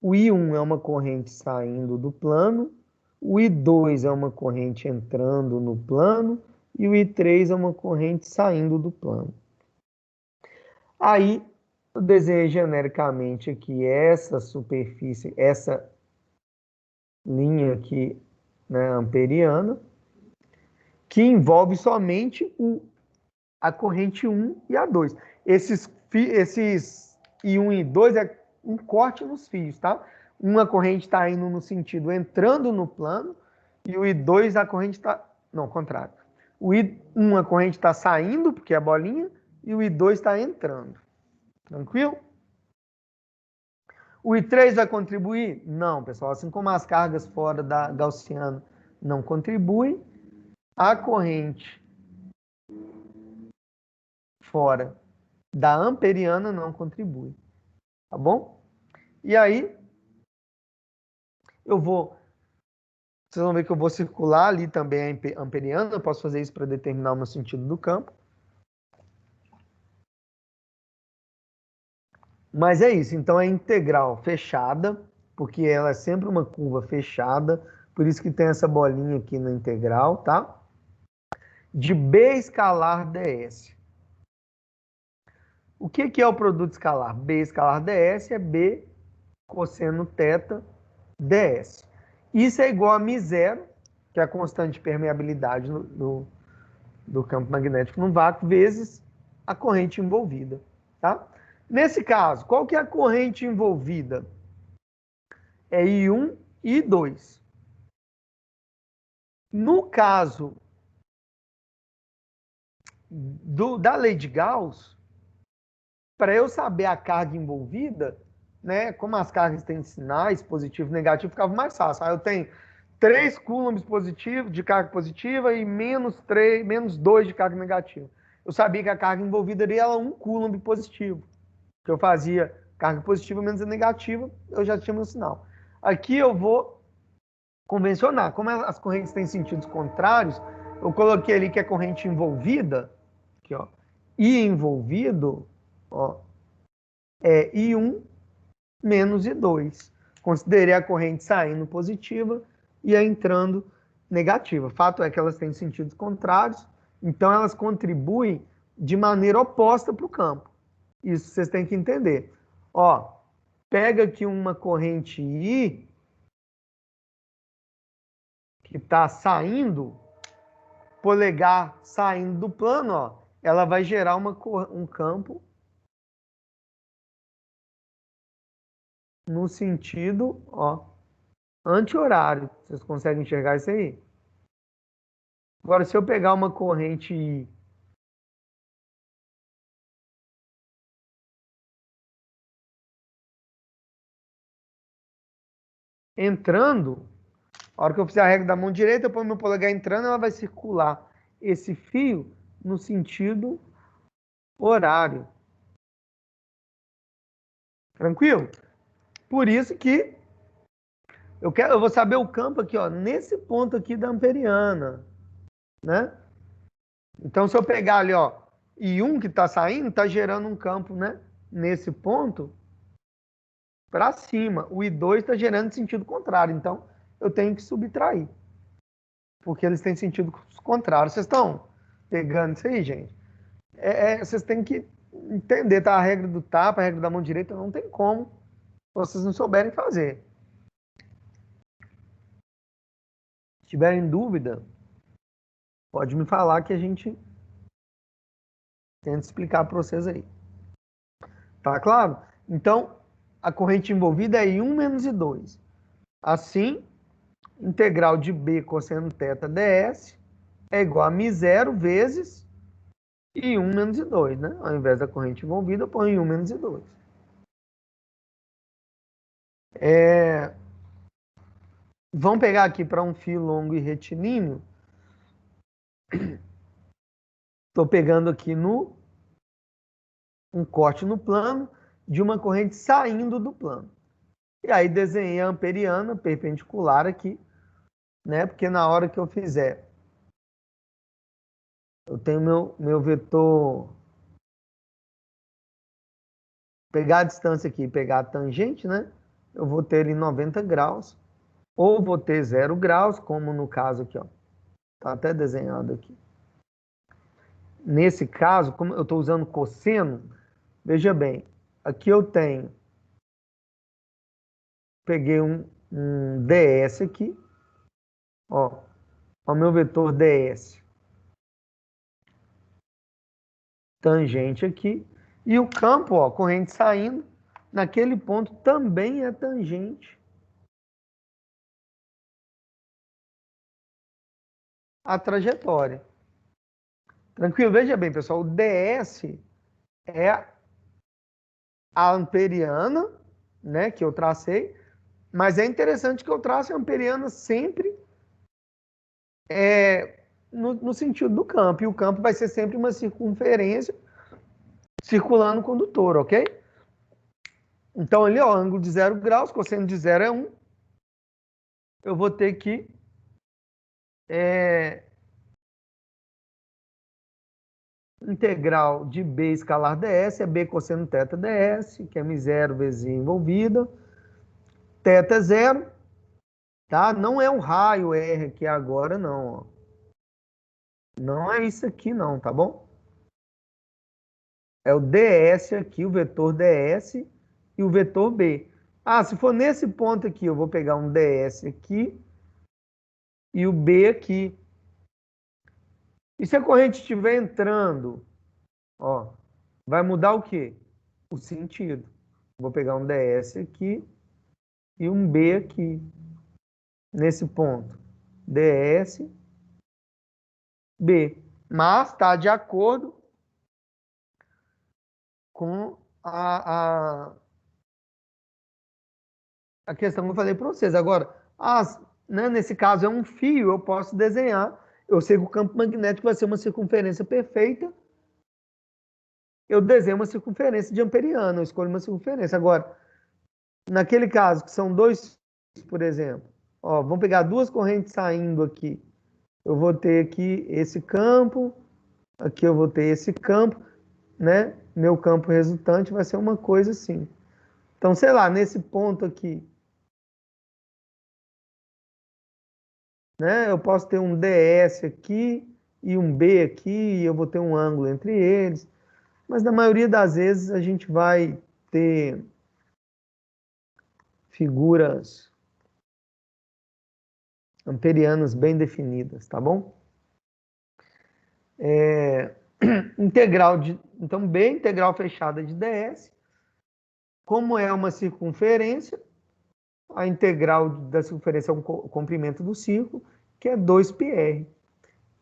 O I1 é uma corrente saindo do plano, o I2 é uma corrente entrando no plano, e o I3 é uma corrente saindo do plano. Aí, eu desenhei genericamente aqui essa superfície, essa linha aqui, né, amperiana, que envolve somente a corrente 1 e a 2. Esses I1 e I2 é um corte nos fios, tá? Uma corrente está indo no sentido entrando no plano, e o I2 a corrente está... Não, contrário. O I1 a corrente está saindo, porque é a bolinha, e o I2 está entrando. Tranquilo? O I3 vai contribuir? Não, pessoal. Assim como as cargas fora da gaussiana não contribuem, a corrente fora da amperiana não contribui. Tá bom? E aí, vocês vão ver que eu vou circular ali também a amperiana. Eu posso fazer isso para determinar o meu sentido do campo. Mas é isso. Então, é integral fechada, porque ela é sempre uma curva fechada. Por isso que tem essa bolinha aqui na integral, tá? De B escalar ds. O que é o produto escalar? B escalar ds é B cosseno θ ds. Isso é igual a μ0, que é a constante de permeabilidade do campo magnético no vácuo, vezes a corrente envolvida. Tá? Nesse caso, qual que é a corrente envolvida? É I1 e I2. No caso da lei de Gauss, para eu saber a carga envolvida, né, como as cargas têm sinais positivo e negativo, ficava mais fácil. Aí eu tenho 3 coulombs positivos de carga positiva e menos 2 de carga negativa. Eu sabia que a carga envolvida era 1 coulomb positivo. Que eu fazia carga positiva menos a negativa, eu já tinha meu sinal. Aqui eu vou convencionar. Como as correntes têm sentidos contrários, eu coloquei ali que a corrente envolvida, aqui, ó, I envolvido, ó, é I1 menos I2. Considerei a corrente saindo positiva e a entrando negativa. Fato é que elas têm sentidos contrários, então elas contribuem de maneira oposta para o campo. Isso vocês têm que entender. Ó, pega aqui uma corrente I que está saindo, polegar saindo do plano, ó, ela vai gerar um campo no sentido, ó, anti-horário. Vocês conseguem enxergar isso aí? Agora, se eu pegar uma corrente I entrando, a hora que eu fizer a regra da mão direita, eu ponho meu polegar entrando, ela vai circular esse fio no sentido horário. Tranquilo? Por isso que eu vou saber o campo aqui, ó, nesse ponto aqui da amperiana, né? Então, se eu pegar ali, ó, I1 que está saindo, está gerando um campo, né? Nesse ponto para cima. O I2 está gerando sentido contrário. Então, eu tenho que subtrair. Porque eles têm sentido contrário. Vocês estão pegando isso aí, gente? Vocês têm que entender, tá? A regra do tapa, a regra da mão direita, não tem como vocês não souberem fazer. Se tiverem dúvida, pode me falar que a gente tenta explicar para vocês aí. Tá claro? Então, a corrente envolvida é I1 menos I2. Assim, integral de B cosseno θ ds é igual a μ0 vezes I1 menos I2, né? Ao invés da corrente envolvida, eu ponho I1 menos I2. Vamos pegar aqui para um fio longo e retilíneo. Estou pegando aqui um corte no plano de uma corrente saindo do plano. E aí desenhei a amperiana perpendicular aqui, né? Porque na hora que eu fizer, eu tenho meu vetor, pegar a distância aqui e pegar a tangente, né? Eu vou ter ele 90 graus, ou vou ter 0 graus, como no caso aqui, ó. Tá até desenhado aqui. Nesse caso, como eu estou usando cosseno, veja bem, aqui eu tenho, peguei um ds aqui, ó, o meu vetor ds, tangente aqui, e o campo, ó, corrente saindo, naquele ponto também é tangente à trajetória. Tranquilo? Veja bem, pessoal, o ds é a amperiana, né, que eu tracei, mas é interessante que eu trace a amperiana sempre no sentido do campo, e o campo vai ser sempre uma circunferência circulando o condutor, ok? Então, ali, ó, ângulo de 0 graus, cosseno de 0 é 1. Eu vou ter que integral de B escalar ds é B cosseno θ ds, que é μ0 vezes I envolvida. Θ é 0, tá? Não é um raio R aqui agora, não, ó. Não é isso aqui, não, tá bom? É o ds aqui, o vetor ds e o vetor B. Ah, se for nesse ponto aqui, eu vou pegar um ds aqui e o B aqui. E se a corrente estiver entrando, ó, vai mudar o quê? O sentido. Vou pegar um ds aqui e um B aqui. Nesse ponto. ds, B. Mas está de acordo com a questão que eu falei para vocês. Agora, né, nesse caso é um fio, eu posso desenhar. Eu sei que o campo magnético vai ser uma circunferência perfeita. Eu desenho uma circunferência de amperiano, eu escolho uma circunferência. Agora, naquele caso, que são dois fios, por exemplo, ó, vamos pegar duas correntes saindo aqui. Eu vou ter aqui esse campo, aqui eu vou ter esse campo, né? Meu campo resultante vai ser uma coisa assim. Então, sei lá, nesse ponto aqui, né? Eu posso ter um ds aqui e um B aqui, e eu vou ter um ângulo entre eles. Mas na maioria das vezes a gente vai ter figuras amperianas bem definidas, tá bom? Integral de, então, B, integral fechada de ds. Como é uma circunferência, a integral da circunferência é o comprimento do círculo, que é 2πr.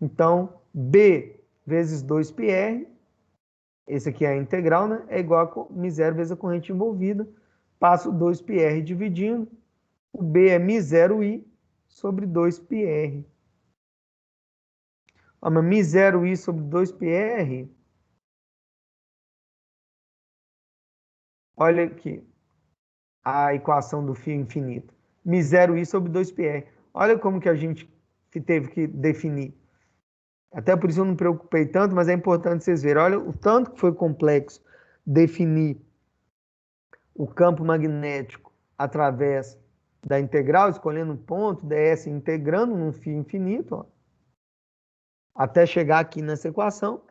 Então, B vezes 2πr, esse aqui é a integral, né? É igual a μ0 vezes a corrente envolvida. Passo 2πr dividindo. O B é μ0i sobre 2πr. Mas μ0i sobre 2πr, olha aqui a equação do fio infinito. μ0i sobre 2πr. Olha como que a gente teve que definir. Até por isso eu não me preocupei tanto, mas é importante vocês verem. Olha o tanto que foi complexo definir o campo magnético através da integral, escolhendo um ponto, ds integrando num fio infinito, ó, até chegar aqui nessa equação,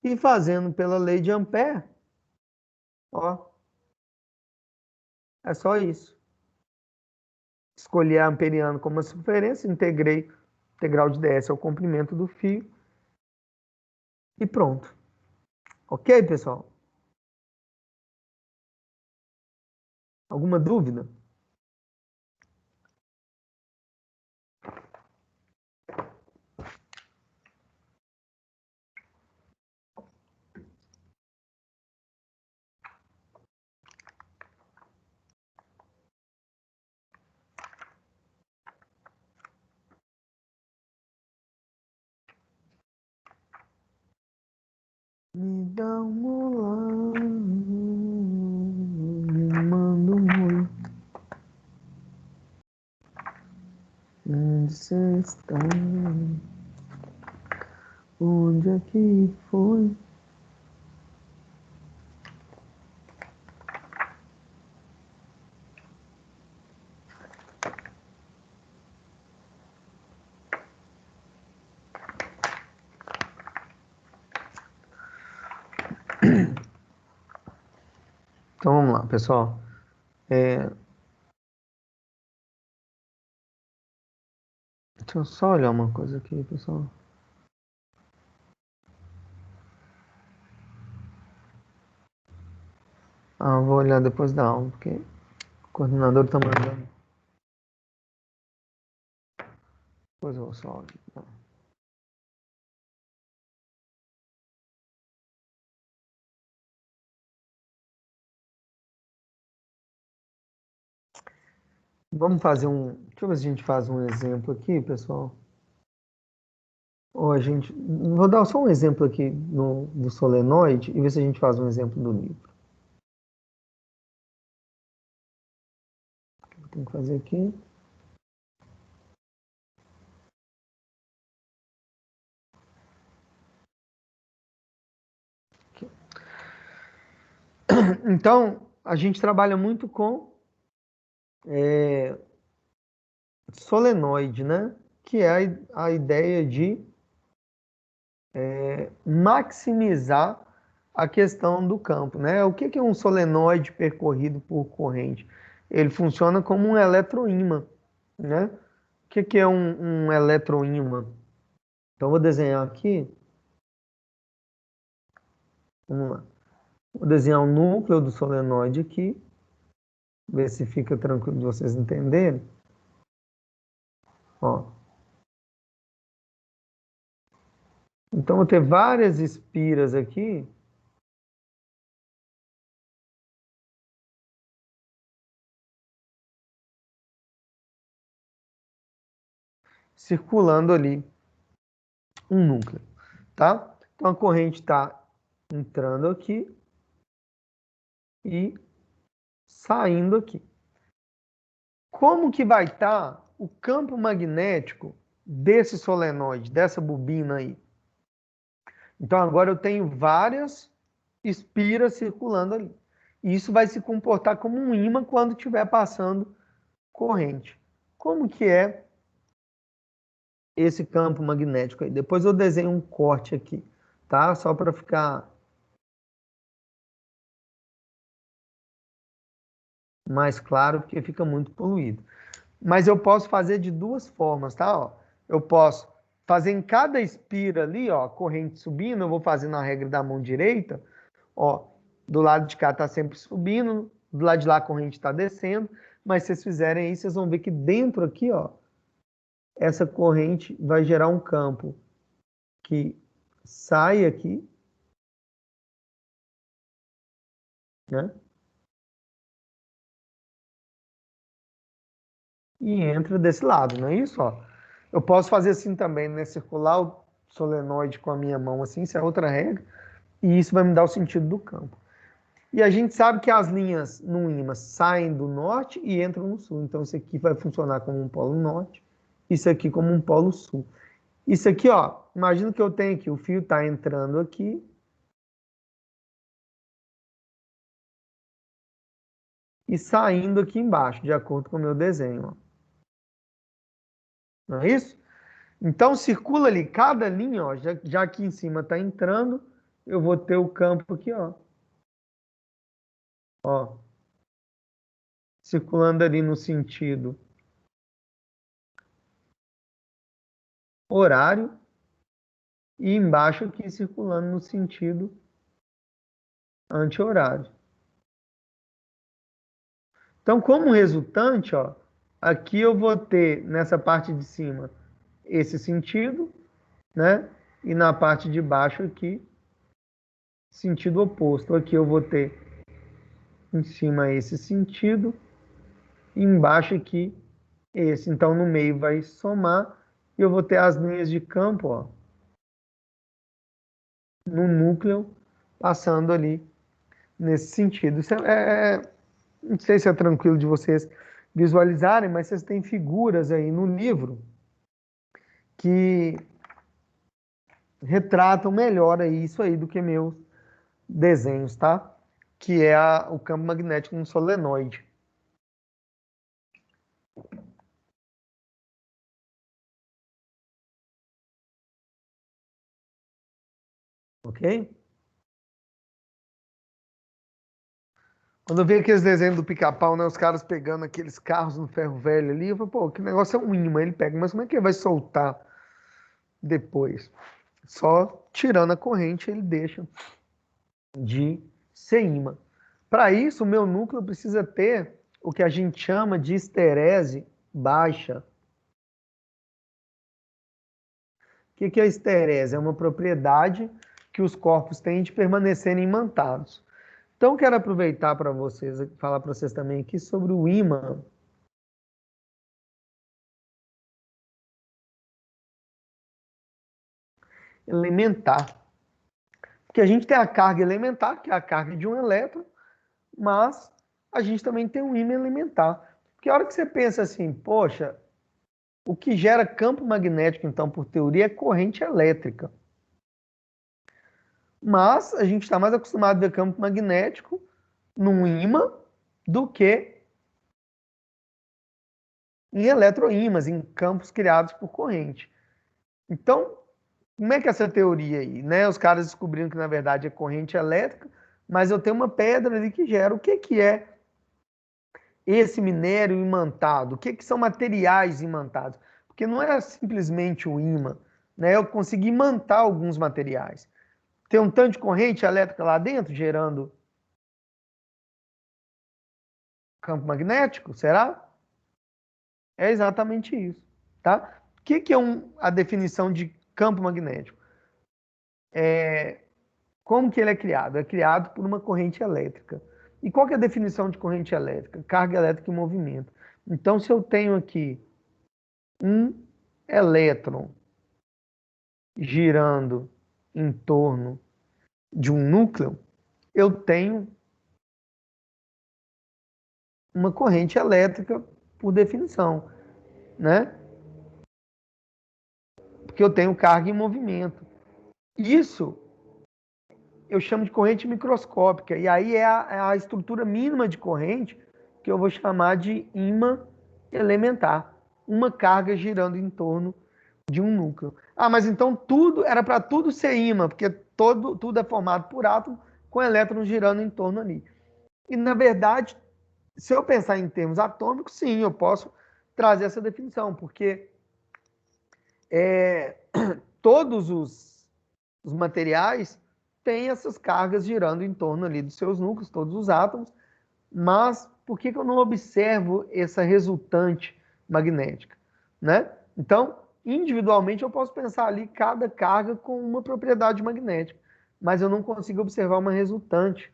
e fazendo pela lei de Ampère, ó, é só isso. Escolhi a amperiano como uma circunferência, integrei integral de ds ao comprimento do fio, e pronto. Ok, pessoal? Alguma dúvida? dá um olá, me manda um oi. Onde você está? Onde é que foi? Então vamos lá, pessoal. Deixa eu só olhar uma coisa aqui, pessoal. Vou olhar depois da aula, porque o coordenador tá mandando. Depois eu vou só olhar. Vamos fazer um. Deixa eu ver se a gente faz um exemplo aqui, pessoal. Ou a gente. Vou dar só um exemplo aqui do solenoide e ver se a gente faz um exemplo do livro. Tem que fazer aqui. Então, a gente trabalha muito com solenoide, né? Que é a ideia de maximizar a questão do campo, né? O que é um solenoide percorrido por corrente? Ele funciona como um eletroímã, né? O que é um eletroímã? Então, eu vou desenhar aqui. Vamos lá. Vou desenhar o núcleo do solenoide aqui. Ver se fica tranquilo de vocês entenderem. Ó. Então, vou ter várias espiras aqui. Circulando ali um núcleo, tá? Então, a corrente está entrando aqui e saindo aqui. Como que vai estar o campo magnético desse solenoide, dessa bobina aí? Então, agora eu tenho várias espiras circulando ali. E isso vai se comportar como um ímã quando estiver passando corrente. Como que é esse campo magnético aí? Depois eu desenho um corte aqui, tá? Só para ficar mais claro, porque fica muito poluído. Mas eu posso fazer de duas formas, tá? Ó, eu posso fazer em cada espira ali, ó, corrente subindo, eu vou fazer na regra da mão direita, ó, do lado de cá tá sempre subindo, do lado de lá a corrente está descendo, mas se vocês fizerem aí, vocês vão ver que dentro aqui, ó, essa corrente vai gerar um campo que sai aqui, né? E entra desse lado, não é isso? Ó. Eu posso fazer assim também, né? Circular o solenoide com a minha mão assim, isso é outra regra, e isso vai me dar o sentido do campo. E a gente sabe que as linhas no ímã saem do norte e entram no sul. Então isso aqui vai funcionar como um polo norte, isso aqui como um polo sul. Isso aqui, ó, imagina que eu tenho aqui, o fio está entrando aqui, e saindo aqui embaixo, de acordo com o meu desenho. Ó. Não é isso? Então, circula ali cada linha, ó, já aqui em cima está entrando, eu vou ter o campo aqui, ó. Ó. Circulando ali no sentido horário e embaixo aqui circulando no sentido anti-horário. Então, como resultante, ó, aqui eu vou ter nessa parte de cima esse sentido, né? E na parte de baixo aqui, sentido oposto. Aqui eu vou ter em cima esse sentido e embaixo aqui esse. Então, no meio vai somar e eu vou ter as linhas de campo, ó, no núcleo passando ali nesse sentido. Isso não sei se é tranquilo de vocês visualizarem, mas vocês têm figuras aí no livro que retratam melhor aí isso aí do que meus desenhos, tá? Que é o campo magnético no solenoide. Ok? Quando eu vi aqueles desenhos do Pica-Pau, né, os caras pegando aqueles carros no ferro velho ali, eu falei, pô, que negócio é um ímã, ele pega, mas como é que ele vai soltar depois? Só tirando a corrente ele deixa de ser ímã. Para isso, o meu núcleo precisa ter o que a gente chama de esterese baixa. O que é a esterese? É uma propriedade que os corpos têm de permanecerem imantados. Então, quero aproveitar para vocês, falar para vocês também aqui sobre o ímã elementar. Porque a gente tem a carga elementar, que é a carga de um elétron, mas a gente também tem um ímã elementar. Porque a hora que você pensa assim, poxa, o que gera campo magnético, então, por teoria, é corrente elétrica. Mas a gente está mais acostumado a ver campo magnético num ímã do que em eletroímãs, em campos criados por corrente. Então, como é que é essa teoria aí, né? Os caras descobriram que na verdade é corrente elétrica, mas eu tenho uma pedra ali que gera. O que que é esse minério imantado? O que que são materiais imantados? Porque não é simplesmente o ímã, né? Eu consegui imantar alguns materiais. Tem um tanto de corrente elétrica lá dentro gerando campo magnético, será? É exatamente isso, tá? O que que é a definição de campo magnético? Como que ele é criado? É criado por uma corrente elétrica. E qual que é a definição de corrente elétrica? Carga elétrica em movimento. Então, se eu tenho aqui um elétron girando em torno de um núcleo, eu tenho uma corrente elétrica por definição, né? Porque eu tenho carga em movimento. Isso eu chamo de corrente microscópica. E aí é a estrutura mínima de corrente que eu vou chamar de ímã elementar. Uma carga girando em torno de um núcleo. Ah, mas então tudo era para tudo ser ímã, porque tudo é formado por átomos com elétrons girando em torno ali. E na verdade, se eu pensar em termos atômicos, sim, eu posso trazer essa definição, porque todos os materiais têm essas cargas girando em torno ali dos seus núcleos, todos os átomos, mas por que eu não observo essa resultante magnética, né? Então, individualmente eu posso pensar ali cada carga com uma propriedade magnética, mas eu não consigo observar uma resultante.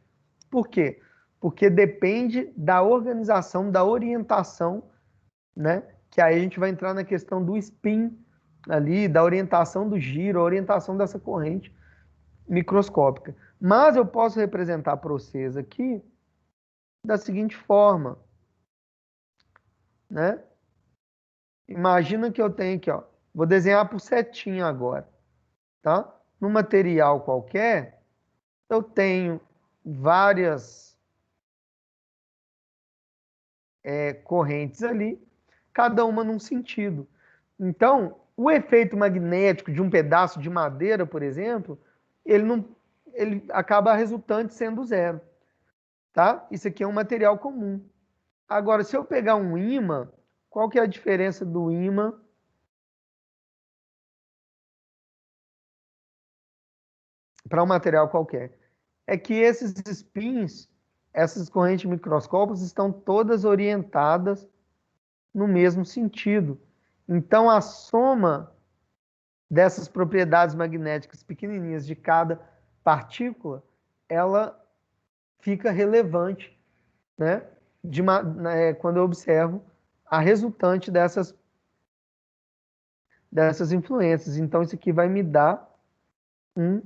Por quê? Porque depende da organização, da orientação, né? Que aí a gente vai entrar na questão do spin ali, da orientação do giro, a orientação dessa corrente microscópica. Mas eu posso representar para vocês aqui da seguinte forma, né? Imagina que eu tenho aqui, ó, vou desenhar por setinha agora, tá? No material qualquer, eu tenho várias correntes ali, cada uma num sentido. Então, o efeito magnético de um pedaço de madeira, por exemplo, ele não, ele acaba a resultante sendo zero, tá? Isso aqui é um material comum. Agora, se eu pegar um ímã, qual que é a diferença do ímã para um material qualquer? É que esses spins, essas correntes microscópicas, estão todas orientadas no mesmo sentido. Então, a soma dessas propriedades magnéticas pequenininhas de cada partícula, ela fica relevante, né? Quando eu observo a resultante dessas influências. Então, isso aqui vai me dar um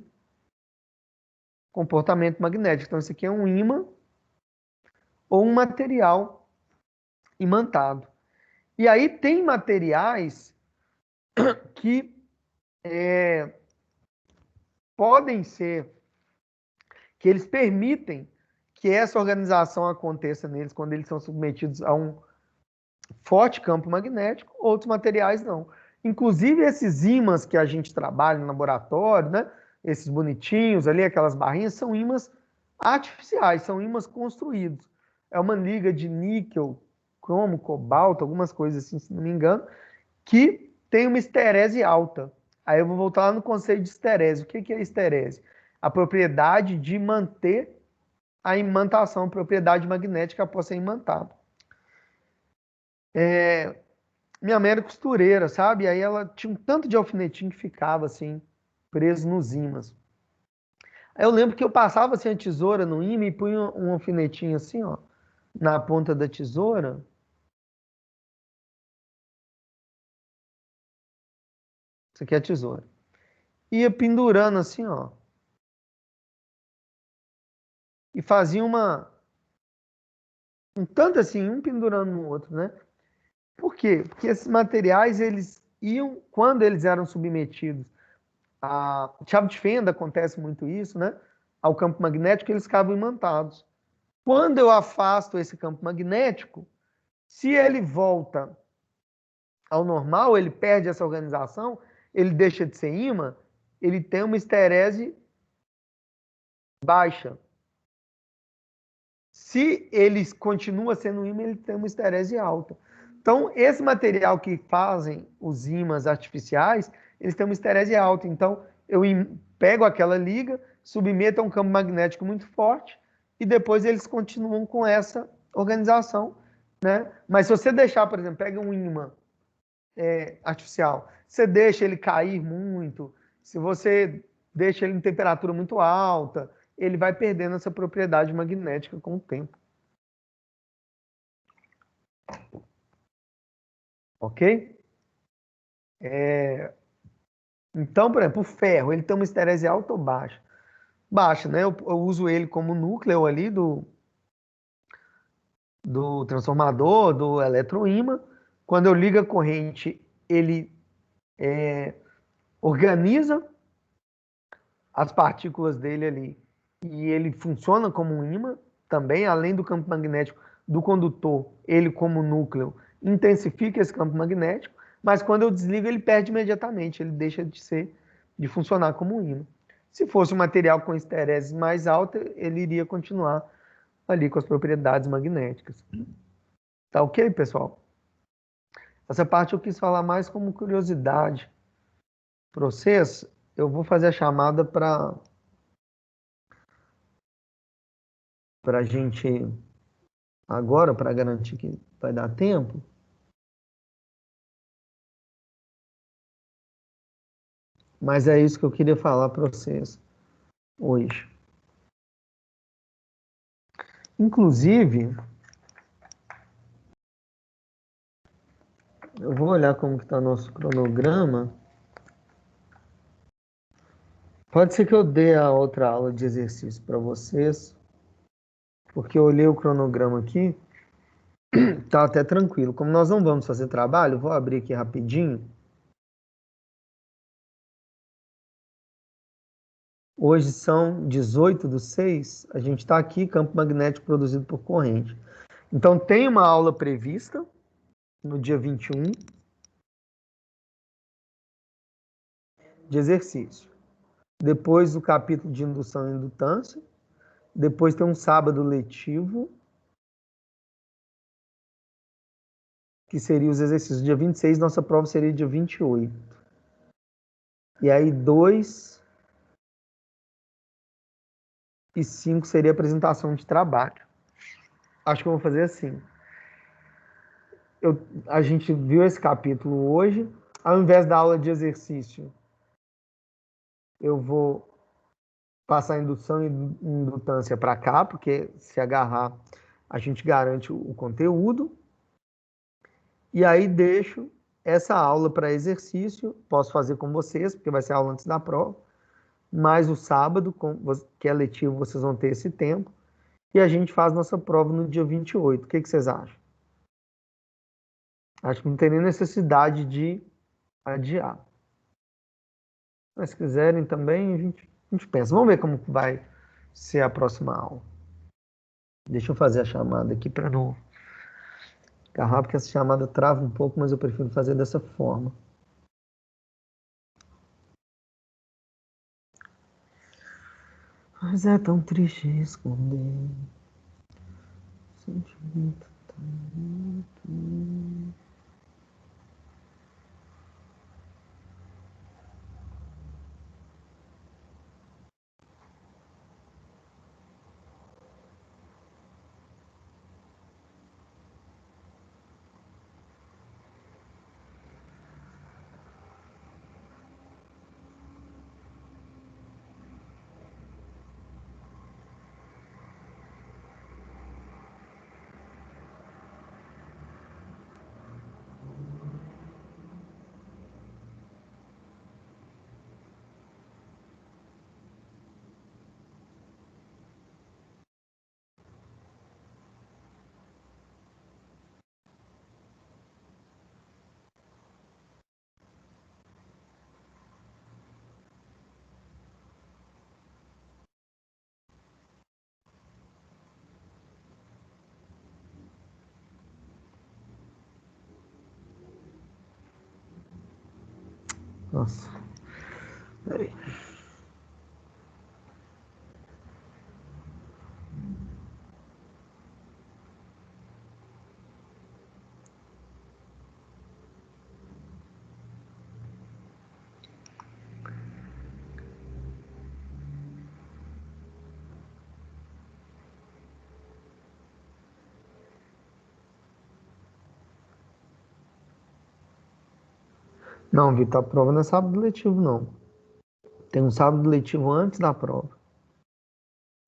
comportamento magnético. Então, isso aqui é um ímã ou um material imantado. E aí tem materiais que podem ser, que eles permitem que essa organização aconteça neles quando eles são submetidos a um forte campo magnético, outros materiais não. Inclusive esses ímãs que a gente trabalha no laboratório, né? Esses bonitinhos ali, aquelas barrinhas, são ímãs artificiais, são ímãs construídos. É uma liga de níquel, cromo, cobalto, algumas coisas assim, se não me engano, que tem uma esterese alta. Aí eu vou voltar lá no conceito de esterese. O que é esterese? A propriedade de manter a imantação, a propriedade magnética após ser imantado. Minha mãe era costureira, sabe? Aí ela tinha um tanto de alfinetinho que ficava assim, preso nos ímãs. Aí eu lembro que eu passava assim a tesoura no ímã e punha um alfinetinho assim, ó, na ponta da tesoura. Isso aqui é a tesoura. Ia pendurando assim, ó. E fazia um tanto assim, um pendurando no outro, né? Por quê? Porque esses materiais, eles iam, quando eles eram submetidos a chave de fenda, acontece muito isso, né? Ao campo magnético, eles ficavam imantados. Quando eu afasto esse campo magnético, se ele volta ao normal, ele perde essa organização, ele deixa de ser ímã, ele tem uma esterese baixa. Se ele continua sendo ímã, ele tem uma esterese alta. Então, esse material que fazem os ímãs artificiais, eles têm uma esterese alta. Então, eu pego aquela liga, submeto a um campo magnético muito forte e depois eles continuam com essa organização, né? Mas se você deixar, por exemplo, pega um ímã artificial, você deixa ele cair muito, se você deixa ele em temperatura muito alta, ele vai perdendo essa propriedade magnética com o tempo. Ok? Então, por exemplo, o ferro, ele tem uma esterese alta ou baixa? Baixa, né? Eu uso ele como núcleo ali do transformador, do eletroímã. Quando eu ligo a corrente, ele organiza as partículas dele ali e ele funciona como um ímã também, além do campo magnético do condutor, ele como núcleo intensifica esse campo magnético, mas quando eu desligo ele perde imediatamente, ele deixa de funcionar como um ímã. Se fosse um material com esterese mais alta, ele iria continuar ali com as propriedades magnéticas. Tá ok, pessoal? Essa parte eu quis falar mais como curiosidade para vocês. Eu vou fazer a chamada para a gente agora, para garantir que vai dar tempo. Mas é isso que eu queria falar para vocês hoje. Inclusive, eu vou olhar como que está nosso cronograma. Pode ser que eu dê a outra aula de exercício para vocês, porque eu olhei o cronograma aqui, tá até tranquilo. Como nós não vamos fazer trabalho, eu vou abrir aqui rapidinho. Hoje são 18/6, a gente está aqui, campo magnético produzido por corrente. Então, tem uma aula prevista no dia 21 de exercício. Depois o capítulo de indução e indutância. Depois tem um sábado letivo, que seria os exercícios. Dia 26, nossa prova seria dia 28. E aí 2 e 5 seria apresentação de trabalho. Acho que eu vou fazer assim. A gente viu esse capítulo hoje. Ao invés da aula de exercício, eu vou passar a indução e indutância para cá, porque se agarrar, a gente garante o conteúdo. E aí deixo essa aula para exercício. Posso fazer com vocês, porque vai ser aula antes da prova. mais o sábado, que é letivo, vocês vão ter esse tempo, e a gente faz nossa prova no dia 28. O que vocês acham? Acho que não tem nem necessidade de adiar. Mas se quiserem também, a gente pensa. Vamos ver como vai ser a próxima aula. Deixa eu fazer a chamada aqui para não agarrar, porque essa chamada trava um pouco, mas eu prefiro fazer dessa forma. Mas é tão triste esconder sentimento tão... Nossa, peraí. Não, Vitor, a prova não é sábado letivo, não. Tem um sábado letivo antes da prova,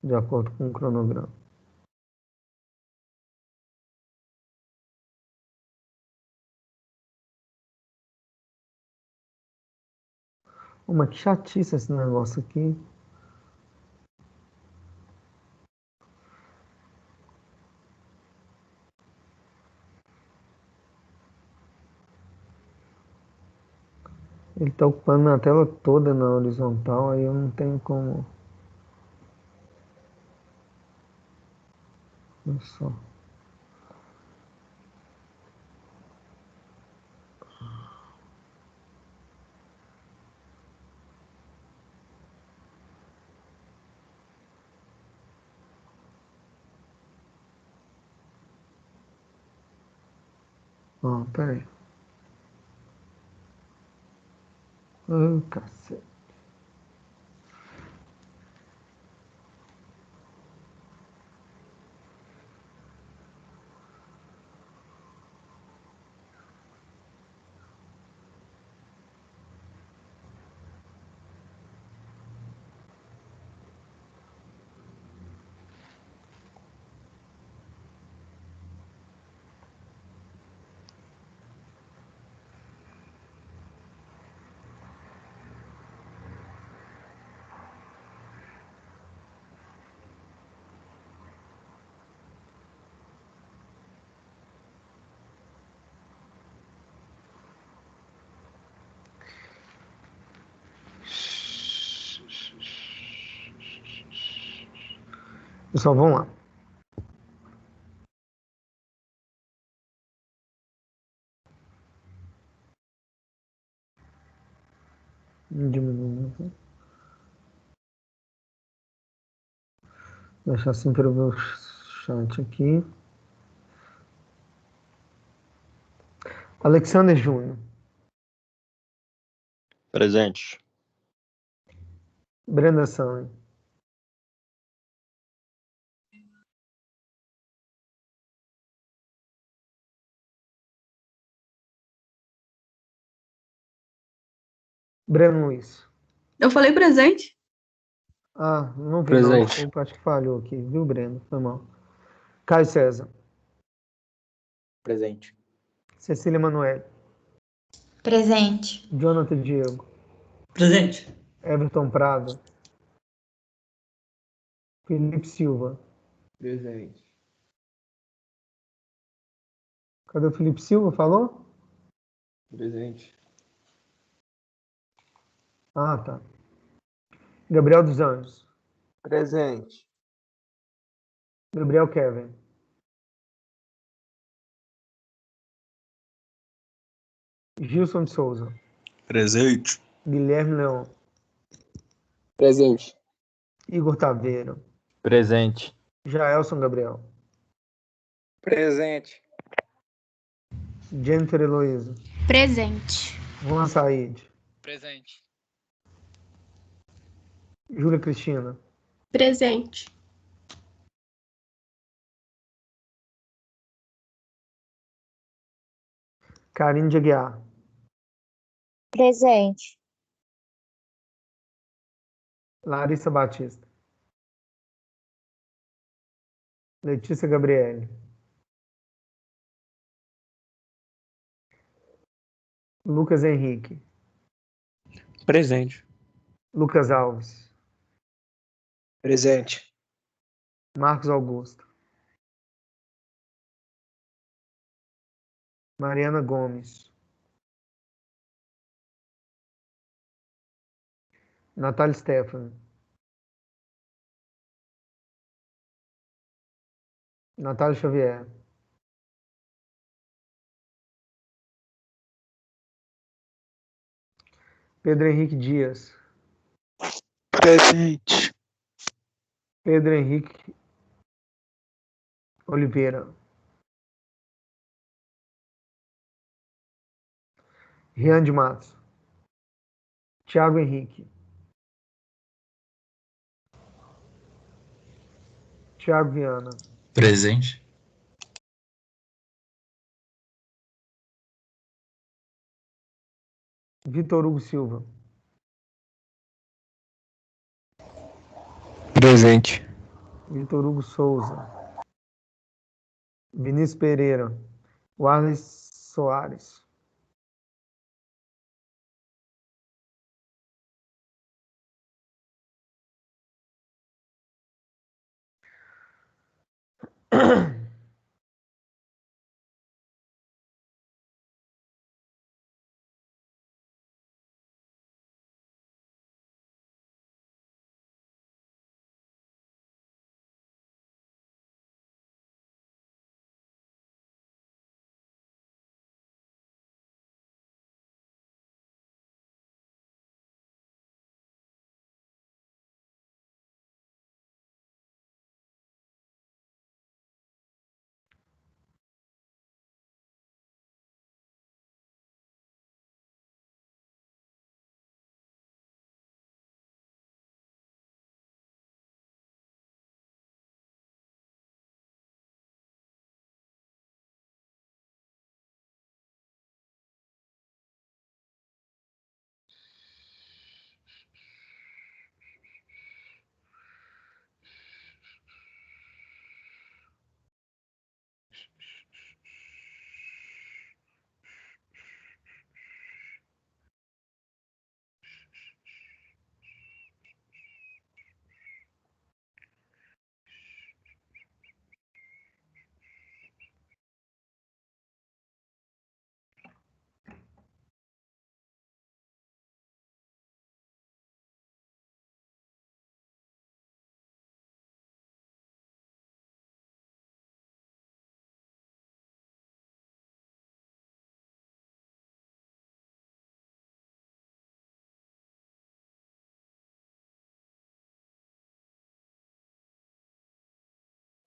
de acordo com o cronograma. Mas que chatice esse negócio aqui. Ele tá ocupando minha tela toda na horizontal, aí eu não tenho como. Olha só. Ó, peraí. Ai, cacete. Pessoal, vamos lá. Diminuindo. Deixar assim para o meu chat aqui. Alexander Júnior. Presente. Brenda Santos. Breno Luiz. Eu falei presente. Ah, não vi Presente. não. Opa, acho que falhou aqui, viu, Breno? Foi mal. Caio César. Presente. Cecília Manoel. Presente. Jonathan Diego. Presente. Everton Prado. Felipe Silva. Presente. Cadê o Felipe Silva? Falou? Presente. Ah, tá. Gabriel dos Anjos. Presente. Gabriel Kevin. Gilson de Souza. Presente. Guilherme Leão. Presente. Igor Taveira. Presente. Jaelson Gabriel. Presente. Jennifer Heloísa. Presente. Juan Said. Presente. Júlia Cristina. Presente. Karine de Aguiar. Presente. Larissa Batista. Letícia Gabriele. Lucas Henrique. Presente. Lucas Alves. Presente. Marcos Augusto. Mariana Gomes. Natália Stefani. Natália Xavier. Pedro Henrique Dias. Presente. Pedro Henrique Oliveira. Rian de Matos. Thiago Henrique. Thiago Viana. Presente. Vitor Hugo Silva. Presente. Vitor Hugo Souza. Vinícius Pereira. Warley Soares.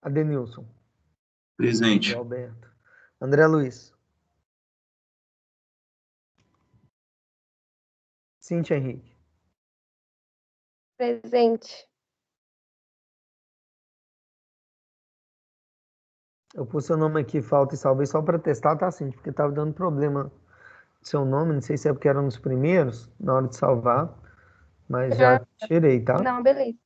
Adenilson. Presente. Alberto. André Luiz. Cíntia Henrique. Presente. Eu pus seu nome aqui, falta e salvei só para testar, tá, Cíntia? Porque tava dando problema seu nome, não sei se é porque era nos primeiros, na hora de salvar, mas já tirei, tá? Não, beleza.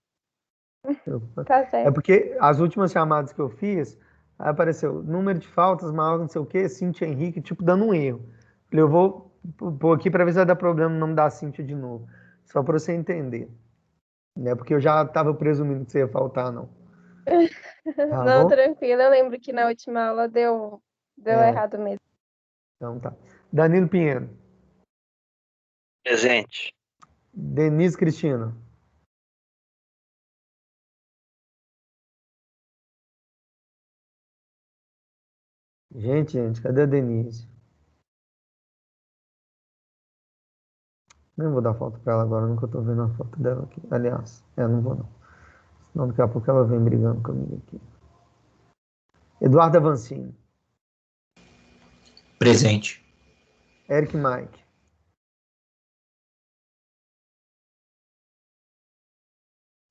Tá É certo. porque as últimas chamadas que eu fiz, aí apareceu número de faltas maior não sei o quê, Cíntia Henrique, tipo, dando um erro. Falei, eu vou pôr aqui para ver se vai dar problema no nome da Cíntia de novo. Só para você entender. Não é porque eu já estava presumindo que você ia faltar, não. Tá Não, bom? tranquilo. Eu lembro que na última aula deu É, errado mesmo. então tá. Danilo Pinheiro. Presente. Denise Cristina. Gente, cadê a Denise? Nem vou dar foto pra ela agora, nunca tô vendo a foto dela aqui. Aliás, não vou não. Senão daqui a pouco ela vem brigando comigo aqui. Eduardo Avancini. Presente. Eric Mike.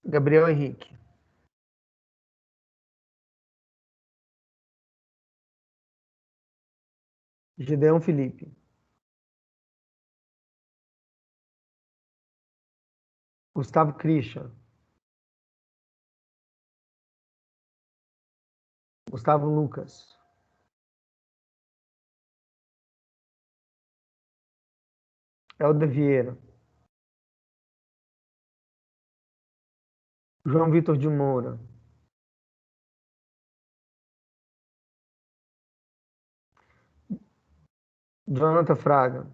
Gabriel Henrique. Gideão Felipe. Gustavo Christian. Gustavo Lucas. Helder Vieira. João Vitor de Moura. Jonathan Fraga.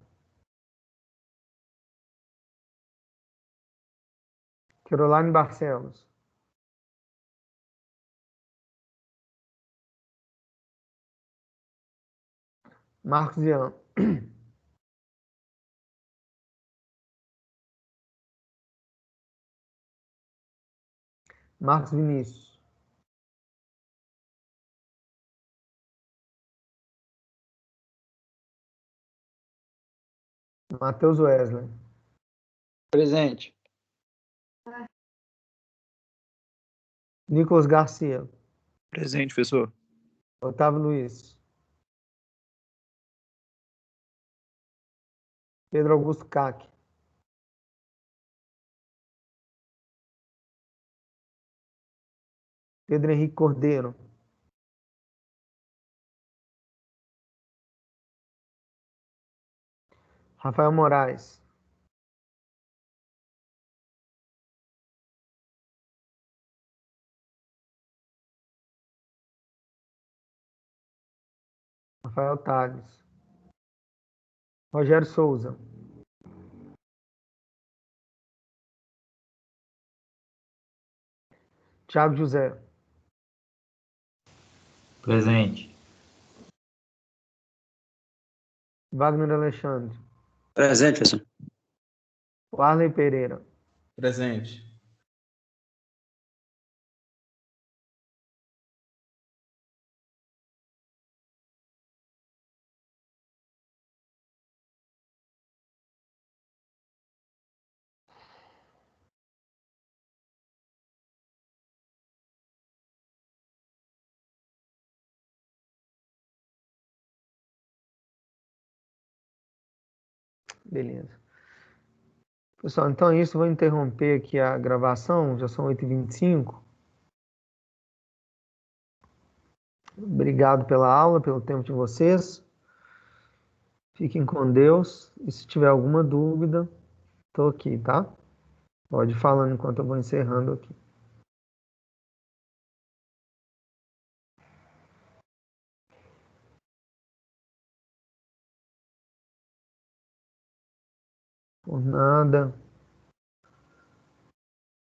Caroline Barcelos. Marcos Ian. Marcos Vinícius. Matheus Wesley. Presente. Nicolas Garcia. Presente, professor. Otávio Luiz. Pedro Augusto Cac. Pedro Henrique Cordeiro. Rafael Moraes. Rafael Tales. Rogério Souza. Thiago José. Presente. Wagner Alexandre. Presente, professor. Warley Pereira. Presente. Beleza. Pessoal, então é isso. Vou interromper aqui a gravação. Já são 8h25. Obrigado pela aula, pelo tempo de vocês. Fiquem com Deus. E se tiver alguma dúvida, estou aqui, tá? Pode ir falando enquanto eu vou encerrando aqui. Por nada.